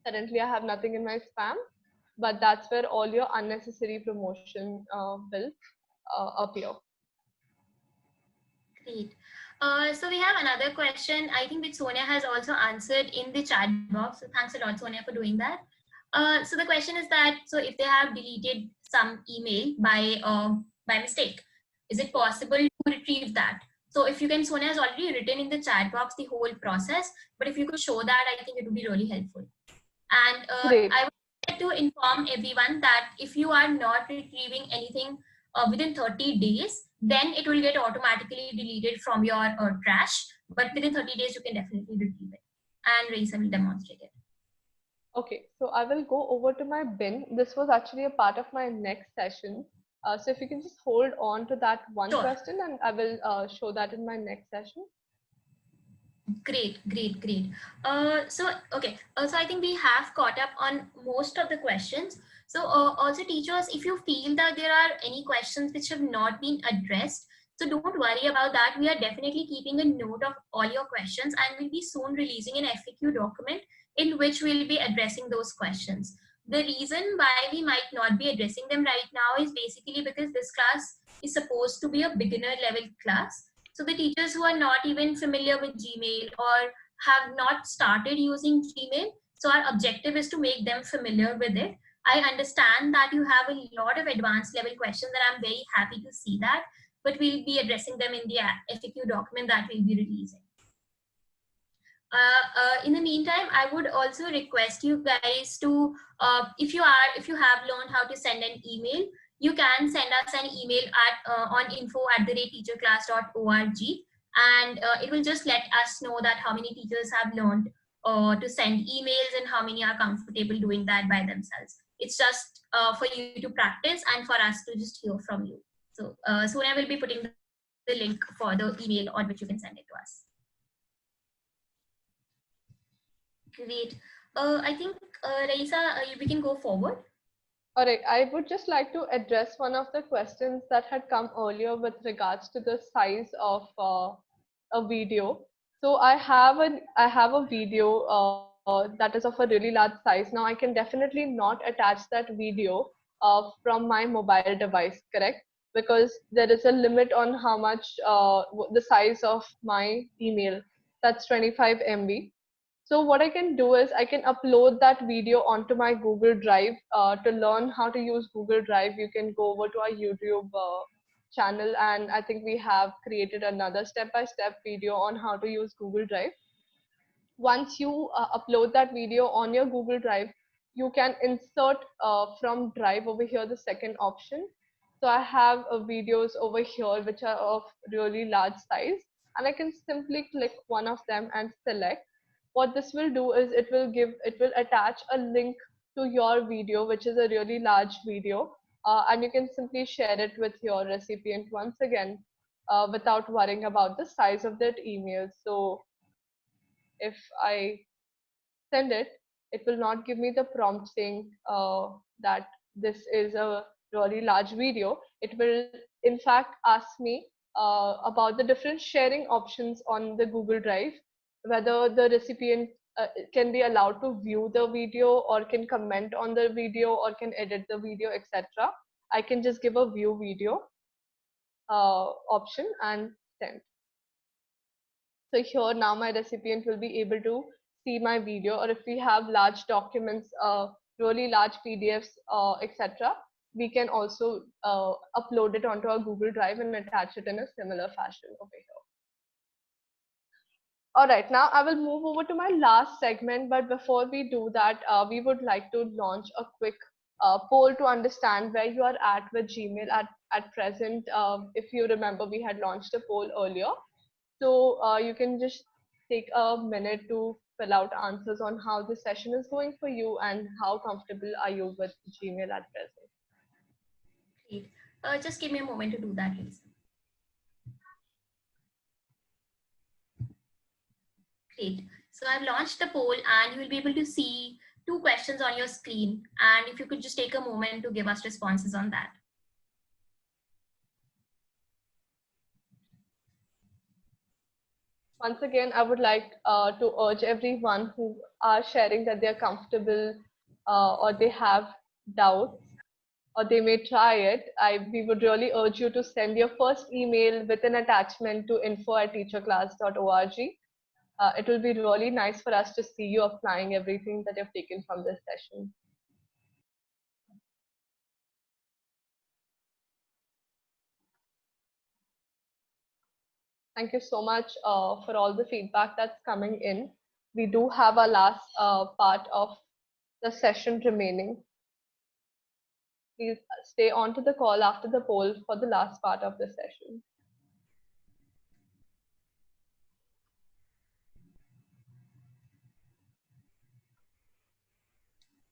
Currently, I have nothing in my spam, but that's where all your unnecessary promotion will appear. Great. So we have another question, I think, which Sonia has also answered in the chat box. So thanks a lot, Sonia, for doing that. So the question is that, so if they have deleted some email by mistake, Is it possible to retrieve that? So if you can, Sonia has already written in the chat box the whole process, but if you could show that, I think it would be really helpful. And Great. I would like to inform everyone that if you are not retrieving anything within 30 days, then it will get automatically deleted from your trash. But within 30 days, you can definitely retrieve it. And Raisa will demonstrate it. Okay, so I will go over to my bin. This was actually a part of my next session. So if you can just hold on to that one Sure. question, and I will show that in my next session. Great. So I think we have caught up on most of the questions. So also teachers, if you feel that there are any questions which have not been addressed, so don't worry about that. We are definitely keeping a note of all your questions, and we'll be soon releasing an FAQ document in which we'll be addressing those questions. The reason why we might not be addressing them right now is basically because this class is supposed to be a beginner level class. So the teachers who are not even familiar with Gmail or have not started using Gmail, so our objective is to make them familiar with it. I understand that you have a lot of advanced level questions, and I'm very happy to see that, but we'll be addressing them in the FAQ document that we'll be releasing. In the meantime, I would also request you guys to, if you have learned how to send an email, you can send us an email at on info@teacherclass.org, and it will just let us know that how many teachers have learned to send emails and how many are comfortable doing that by themselves. It's just for you to practice and for us to just hear from you. So soon I will be putting the link for the email on which you can send it to us. Great. I think Raisa, we can go forward. All right, I would just like to address one of the questions that had come earlier with regards to the size of a video. So I have a video that is of a really large size. Now I can definitely not attach that video from my mobile device, correct? Because there is a limit on how much the size of my email. That's 25 MB. So what I can do is I can upload that video onto my Google Drive. To learn how to use Google Drive, you can go over to our YouTube channel, and I think we have created another step-by-step video on how to use Google Drive. Once you upload that video on your Google Drive, you can insert from Drive over here, the second option. So I have videos over here which are of really large size, and I can simply click one of them and select. What this will do is it will attach a link to your video, which is a really large video, and you can simply share it with your recipient once again without worrying about the size of that email. So if I send it, it will not give me the prompt saying that this is a really large video. It will in fact ask me about the different sharing options on the Google Drive, whether the recipient can be allowed to view the video or can comment on the video or can edit the video, etc. I can just give a view video option and send. So here now my recipient will be able to see my video, or if we have large documents, really large PDFs, etc., we can also upload it onto our Google Drive and attach it in a similar fashion over here. All right, now I will move over to my last segment, but before we do that, we would like to launch a quick poll to understand where you are at with Gmail at present. If you remember, we had launched a poll earlier. So you can just take a minute to fill out answers on how the session is going for you and how comfortable are you with Gmail at present. Great. Just give me a moment to do that, please. Great. So I've launched the poll, and you will be able to see 2 questions on your screen. And if you could just take a moment to give us responses on that. Once again, I would like to urge everyone who are sharing that they're comfortable or they have doubts or they may try it. We would really urge you to send your first email with an attachment to info@teacherclass.org. It will be really nice for us to see you applying everything that you've taken from this session. Thank you so much for all the feedback that's coming in. We do have our last part of the session remaining. Please stay on to the call after the poll for the last part of the session.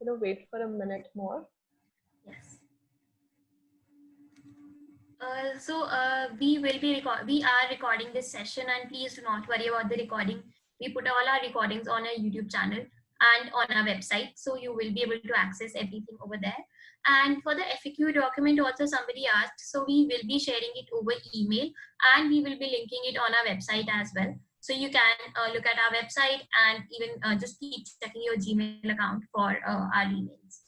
Gonna wait for a minute more. Yes. We are recording this session, and please do not worry about the recording. We put all our recordings on our YouTube channel and on our website, so you will be able to access everything over there. And for the FAQ document also somebody asked, so we will be sharing it over email, and we will be linking it on our website as well. So you can look at our website and even just keep checking your Gmail account for our emails.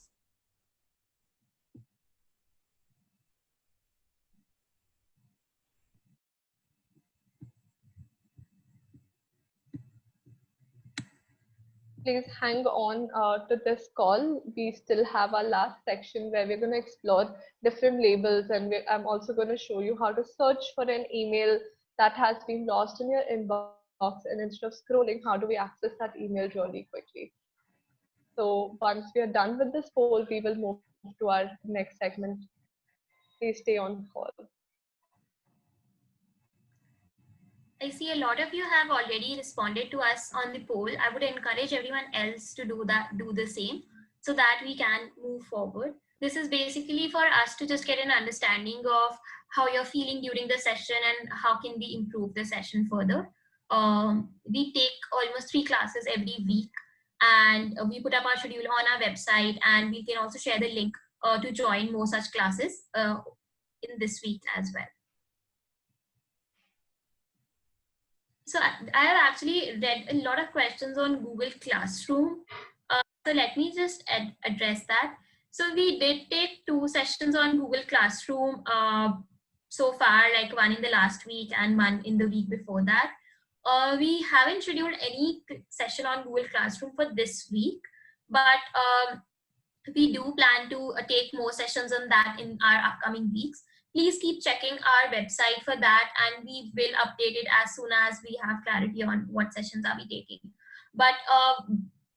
Please hang on to this call. We still have our last section where we're going to explore different labels, and I'm also going to show you how to search for an email that has been lost in your inbox, and instead of scrolling, how do we access that email really quickly. So once we are done with this poll, we will move to our next segment. Please stay on call. I see a lot of you have already responded to us on the poll. I would encourage everyone else to do the same, so that we can move forward. This is basically for us to just get an understanding of how you're feeling during the session and how can we improve the session further. We take almost 3 classes every week, and we put up our schedule on our website, and we can also share the link to join more such classes in this week as well. So I have actually read a lot of questions on Google Classroom. So let me just address that. So we did take 2 sessions on Google Classroom so far, like one in the last week and one in the week before that. We haven't scheduled any session on Google Classroom for this week, but we do plan to take more sessions on that in our upcoming weeks. Please keep checking our website for that, and we will update it as soon as we have clarity on what sessions are we taking. But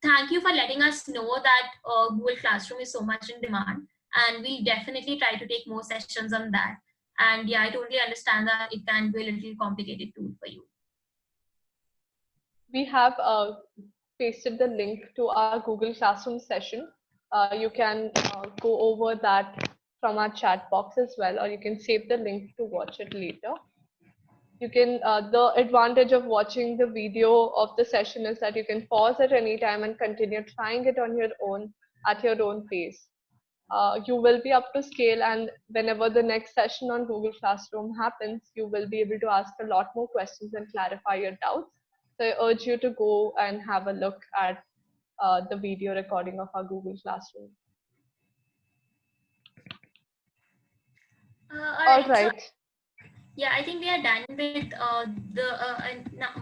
thank you for letting us know that Google Classroom is so much in demand, and we'll definitely try to take more sessions on that. And yeah, I totally understand that it can be a little complicated tool for you. We have pasted the link to our Google Classroom session. You can go over that from our chat box as well, or you can save the link to watch it later. You can, the advantage of watching the video of the session is that you can pause at any time and continue trying it on your own at your own pace. You will be up to scale, and whenever the next session on Google Classroom happens, you will be able to ask a lot more questions and clarify your doubts. So I urge you to go and have a look at the video recording of our Google Classroom. All right. So, yeah, I think we are done with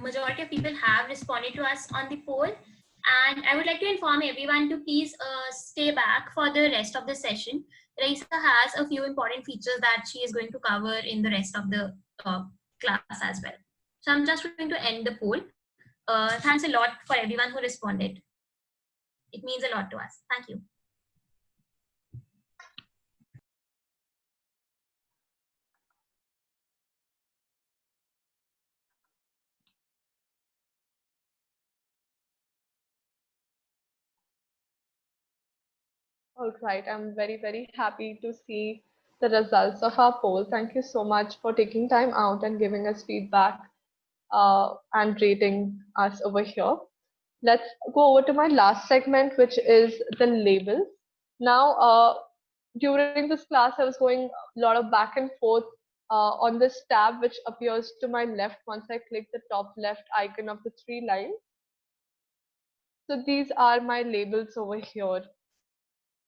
majority of people have responded to us on the poll. And I would like to inform everyone to please stay back for the rest of the session. Raisa has a few important features that she is going to cover in the rest of the class as well. So I'm just going to end the poll. Thanks a lot for everyone who responded. It means a lot to us. Thank you. All right, I'm very, very happy to see the results of our poll. Thank you so much for taking time out and giving us feedback and rating us over here. Let's go over to my last segment, which is the labels. Now, during this class, I was going a lot of back and forth on this tab, which appears to my left once I click the top left icon of the 3 lines. So these are my labels over here.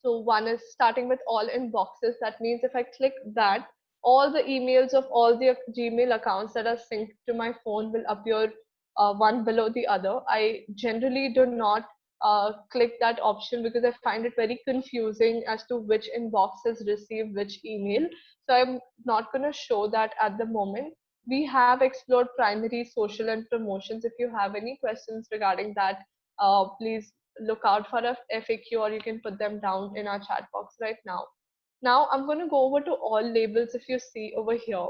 So one is starting with all inboxes. That means if I click that, all the emails of all the Gmail accounts that are synced to my phone will appear one below the other. I generally do not click that option because I find it very confusing as to which inboxes receive which email. So I'm not going to show that at the moment. we have explored primary, social, and promotions. If you have any questions regarding that, please look out for a FAQ, or you can put them down in our chat box right now. Now I'm going to go over to all labels. If you see over here,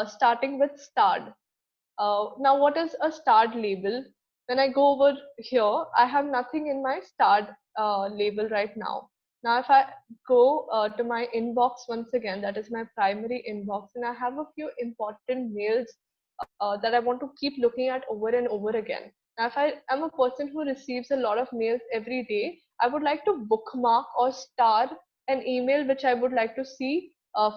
starting with starred. Now, what is a starred label? When I go over here, I have nothing in my starred label right now. Now, if I go to my inbox once again, that is my primary inbox, and I have a few important mails that I want to keep looking at over and over again. Now, if I am a person who receives a lot of mails every day, I would like to bookmark or star an email which I would like to see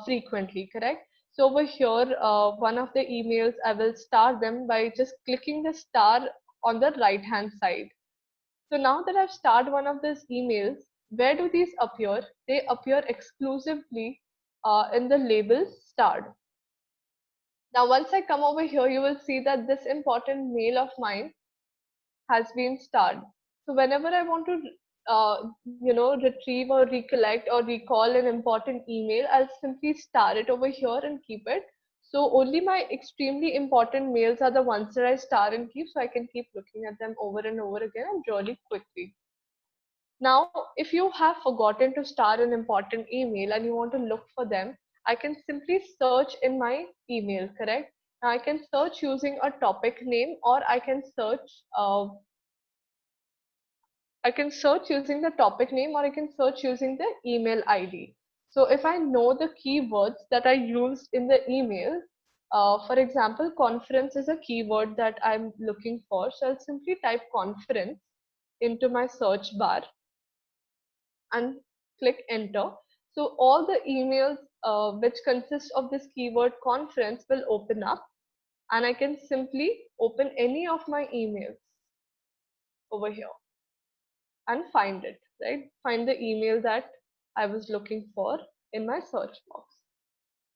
frequently, correct? So over here, one of the emails, I will star them by just clicking the star on the right hand side. So now that I've starred one of these emails, where do these appear? They appear exclusively in the label starred. Now, once I come over here, you will see that this important mail of mine has been starred. So whenever I want to, retrieve or recollect or recall an important email, I'll simply star it over here and keep it. So only my extremely important mails are the ones that I star and keep, so I can keep looking at them over and over again and really quickly. Now, if you have forgotten to star an important email and you want to look for them, I can simply search in my email, correct? Now I can search using a topic name, or I can search using the topic name, or I can search using the email ID. So if I know the keywords that I used in the email, for example, conference is a keyword that I'm looking for. So I'll simply type conference into my search bar and click enter. So all the emails which consist of this keyword conference will open up, and I can simply open any of my emails over here and find it, right? Find the email that I was looking for in my search box.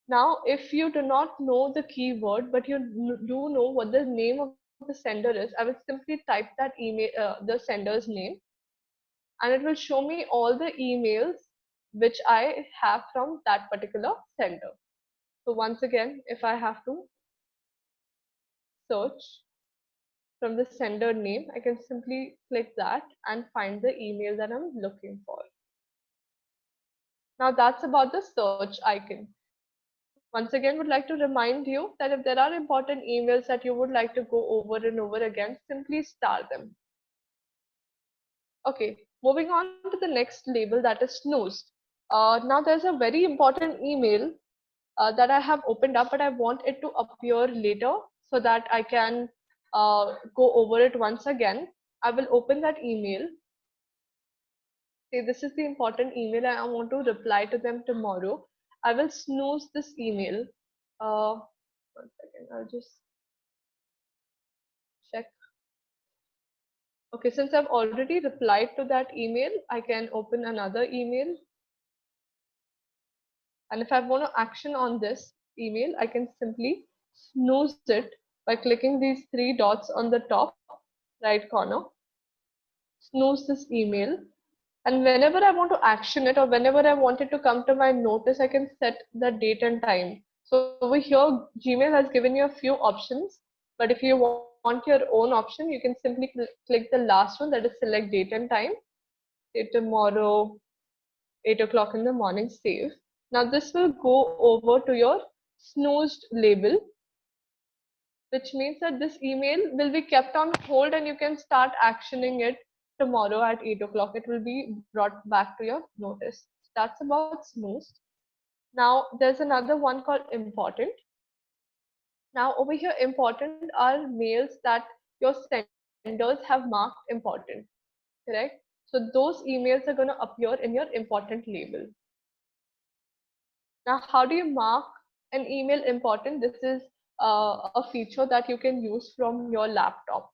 Now, if you do not know the keyword, but you do know what the name of the sender is, I will simply type that email, the sender's name, and it will show me all the emails which I have from that particular sender. So once again, if I have to search from the sender name, I can simply click that and find the email that I'm looking for. Now that's about the search icon. Once again, would like to remind you that if there are important emails that you would like to go over and over again, simply star them. Okay, moving on to the next label, that is snoozed. Now there's a very important email that I have opened up, but I want it to appear later so that I can go over it once again. I will open that email. Say this is the important email and I want to reply to them tomorrow. I will snooze this email. 1 second, I'll just check. Okay, since I've already replied to that email, I can open another email. And if I want to action on this email, I can simply snooze it by clicking these 3 dots on the top right corner. Snooze this email. And whenever I want to action it, or whenever I want it to come to my notice, I can set the date and time. So over here, Gmail has given you a few options, but if you want your own option, you can simply click the last one, that is select date and time. Say tomorrow, 8 o'clock in the morning, save. Now this will go over to your snoozed label, which means that this email will be kept on hold and you can start actioning it tomorrow at 8 o'clock. It will be brought back to your notice. That's about snoozed. Now there's another one called important. Now over here, important are mails that your senders have marked important, correct? So those emails are going to appear in your important label. Now, how do you mark an email important? This is a feature that you can use from your laptop.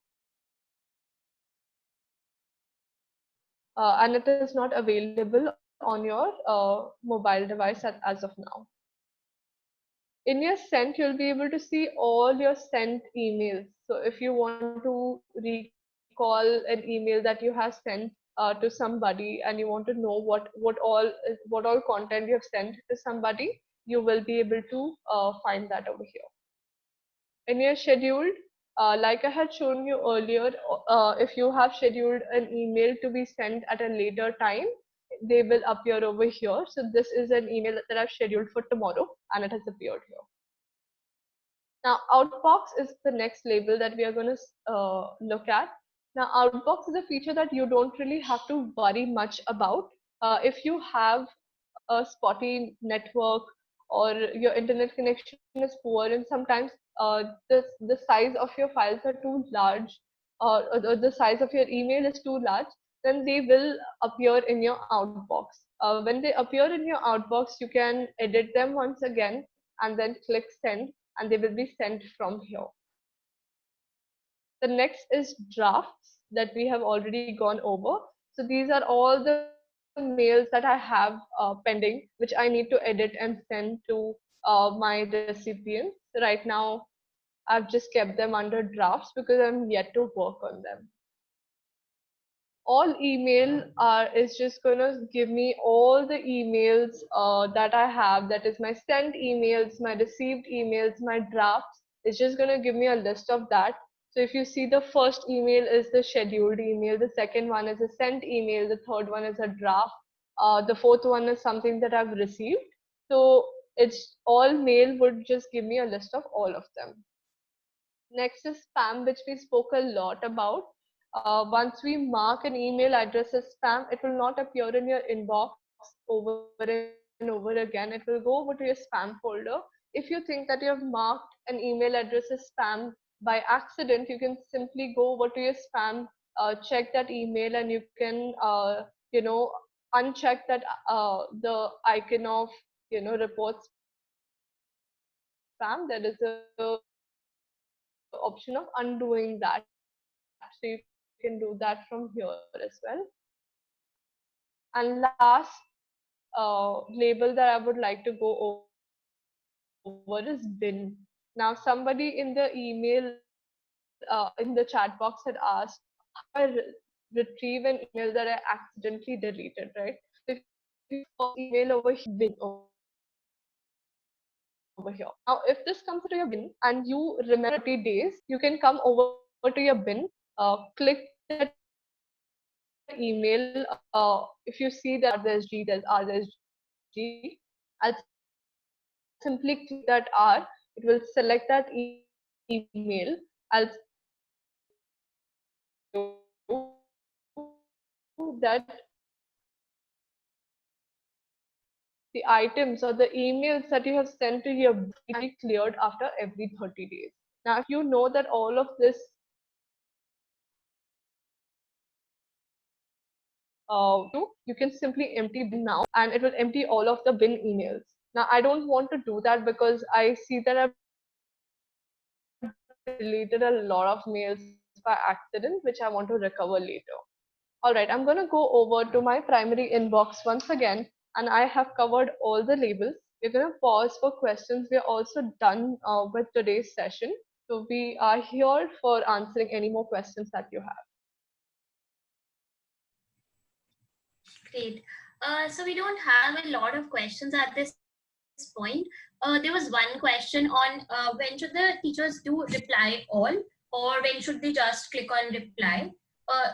And it is not available on your mobile device as of now. In your sent, you'll be able to see all your sent emails. So if you want to recall an email that you have sent to somebody and you want to know what all content you have sent to somebody, you will be able to find that over here. in your scheduled, like I had shown you earlier, if you have scheduled an email to be sent at a later time, they will appear over here. So this is an email that I've scheduled for tomorrow, and it has appeared here. Now, Outbox is the next label that we are going to look at. Now, Outbox is a feature that you don't really have to worry much about. If you have a spotty network or your internet connection is poor, and sometimes the size of your files are too large, or the size of your email is too large, then they will appear in your Outbox. When they appear in your Outbox, you can edit them once again and then click send, and they will be sent from here. The next is drafts that we have already gone over. So these are all the mails that I have pending, which I need to edit and send to my recipients. Right now, I've just kept them under drafts because I'm yet to work on them. All email is just going to give me all the emails that I have. That is my sent emails, my received emails, my drafts. It's just going to give me a list of that. So if you see, the first email is the scheduled email, the second one is a sent email, the third one is a draft, the fourth one is something that I've received. So it's all mail would just give me a list of all of them. Next is spam, which we spoke a lot about. Once we mark an email address as spam, it will not appear in your inbox over and over again. It will go over to your spam folder. If you think that you have marked an email address as spam by accident, you can simply go over to your spam, check that email, and you can, uncheck that the icon of, report spam. There is a option of undoing that. So you can do that from here as well. And last label that I would like to go over is bin. Now, somebody in the email, in the chat box had asked how I retrieve an email that I accidentally deleted, right? So if you email over here, bin over here. Now, if this comes to your bin and you remember 30 days, you can come over to your bin, click that email. If you see that there's RSG, I'll simply click that R. It will select that email. I'll that the items or the emails that you have sent to your bin will be cleared after every 30 days. Now, if you know that all of this you can simply empty bin now, and it will empty all of the bin emails. Now, I don't want to do that because I see that I've deleted a lot of mails by accident, which I want to recover later. All right, I'm going to go over to my primary inbox once again, and I have covered all the labels. We're going to pause for questions. We're also done with today's session. So we are here for answering any more questions that you have. Great. So we don't have a lot of questions at this point. There was one question on when should the teachers do reply all, or when should they just click on reply?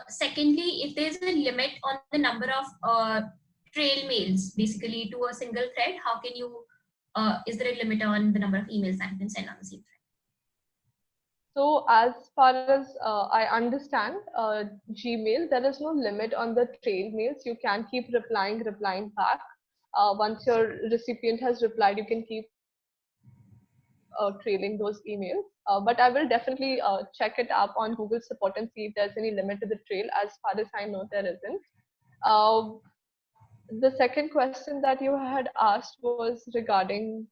Secondly, if there's a limit on the number of trail mails, basically to a single thread, how can you, is there a limit on the number of emails that you can send on the same thread? So as far as I understand, Gmail, there is no limit on the trail mails. You can keep replying back. Once your recipient has replied, you can keep trailing those emails. But I will definitely check it up on Google support and see if there's any limit to the trail. As far as I know, there isn't. The second question that you had asked was regarding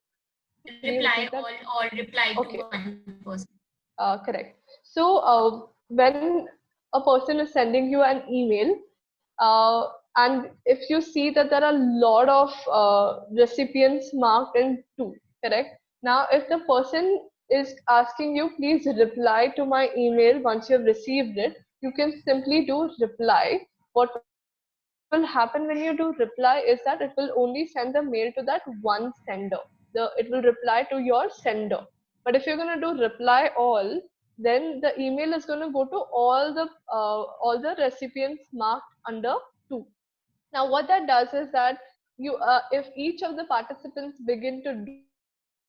reply all or reply to one person. Correct. So when a person is sending you an email, and if you see that there are a lot of recipients marked in two, correct? Now, if the person is asking you, please reply to my email once you have received it, you can simply do reply. What will happen when you do reply is that it will only send the mail to that one sender. It will reply to your sender. But if you're going to do reply all, then the email is going to go to all the recipients marked under 2. Now, what that does is that if each of the participants begin to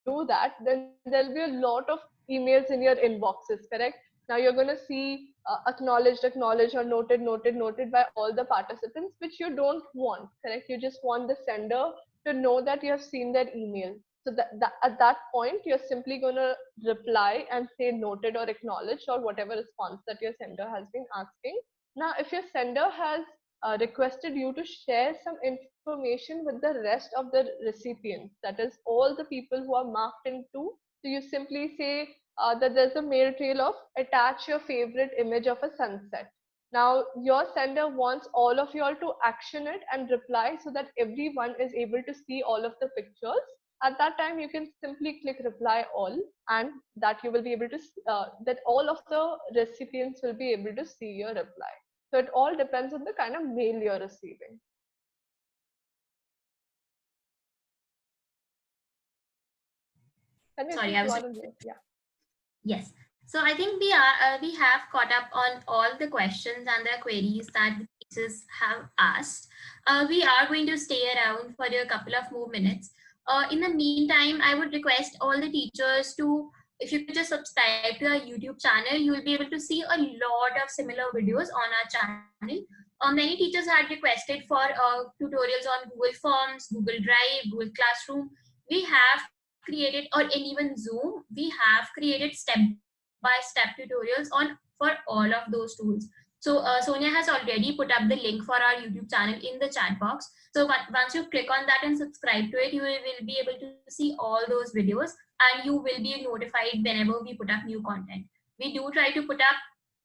do that, then there'll be a lot of emails in your inboxes, correct? Now you're going to see acknowledged, acknowledged, or noted, noted, noted by all the participants, which you don't want, correct? You just want the sender to know that you have seen their email. So at that point, you're simply going to reply and say noted or acknowledged or whatever response that your sender has been asking. Now, if your sender has requested you to share some information with the rest of the recipients, that is all the people who are marked in 2, so you simply say that there's a mail trail of attach your favorite image of a sunset. Now your sender wants all of you all to action it and reply so that everyone is able to see all of the pictures. At that time, you can simply click reply all, and that you will be able to that all of the recipients will be able to see your reply. So it all depends on the kind of mail you're receiving. Sorry, I was. Yeah. Yes. So I think we have caught up on all the questions and the queries that the teachers have asked. We are going to stay around for a couple of more minutes. In the meantime, I would request all the teachers to, if you could just subscribe to our YouTube channel, you will be able to see a lot of similar videos on our channel. Many teachers had requested for tutorials on Google Forms, Google Drive, Google Classroom. We have created, or in even Zoom, we have created step-by-step tutorials for all of those tools. So Sonia has already put up the link for our YouTube channel in the chat box. So once you click on that and subscribe to it, you will be able to see all those videos, and you will be notified whenever we put up new content. We do try to put up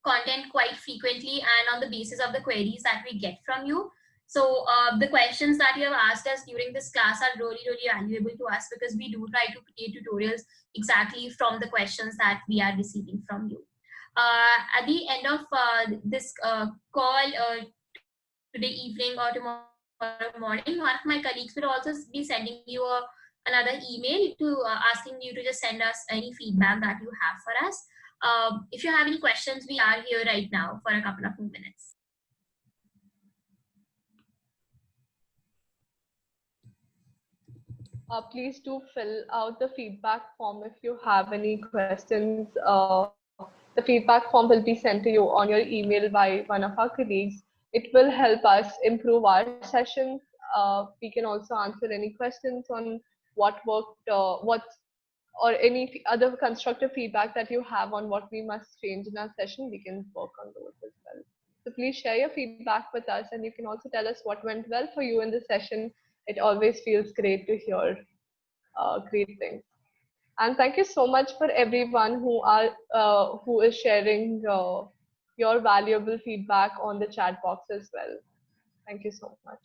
content quite frequently and on the basis of the queries that we get from you. So the questions that you have asked us during this class are really, really valuable to us, because we do try to create tutorials exactly from the questions that we are receiving from you. At the end of this call today evening or tomorrow morning, one of my colleagues will also be sending you another email to asking you to just send us any feedback that you have for us. If you have any questions, we are here right now for a couple of more minutes. Please do fill out the feedback form if you have any questions. The feedback form will be sent to you on your email by one of our colleagues. It will help us improve our sessions. We can also answer any questions on what worked, or any other constructive feedback that you have on what we must change in our session. We can work on those as well. So please share your feedback with us, and you can also tell us what went well for you in the session. It always feels great to hear great things. And thank you so much for everyone who is sharing your valuable feedback on the chat box as well. Thank you so much.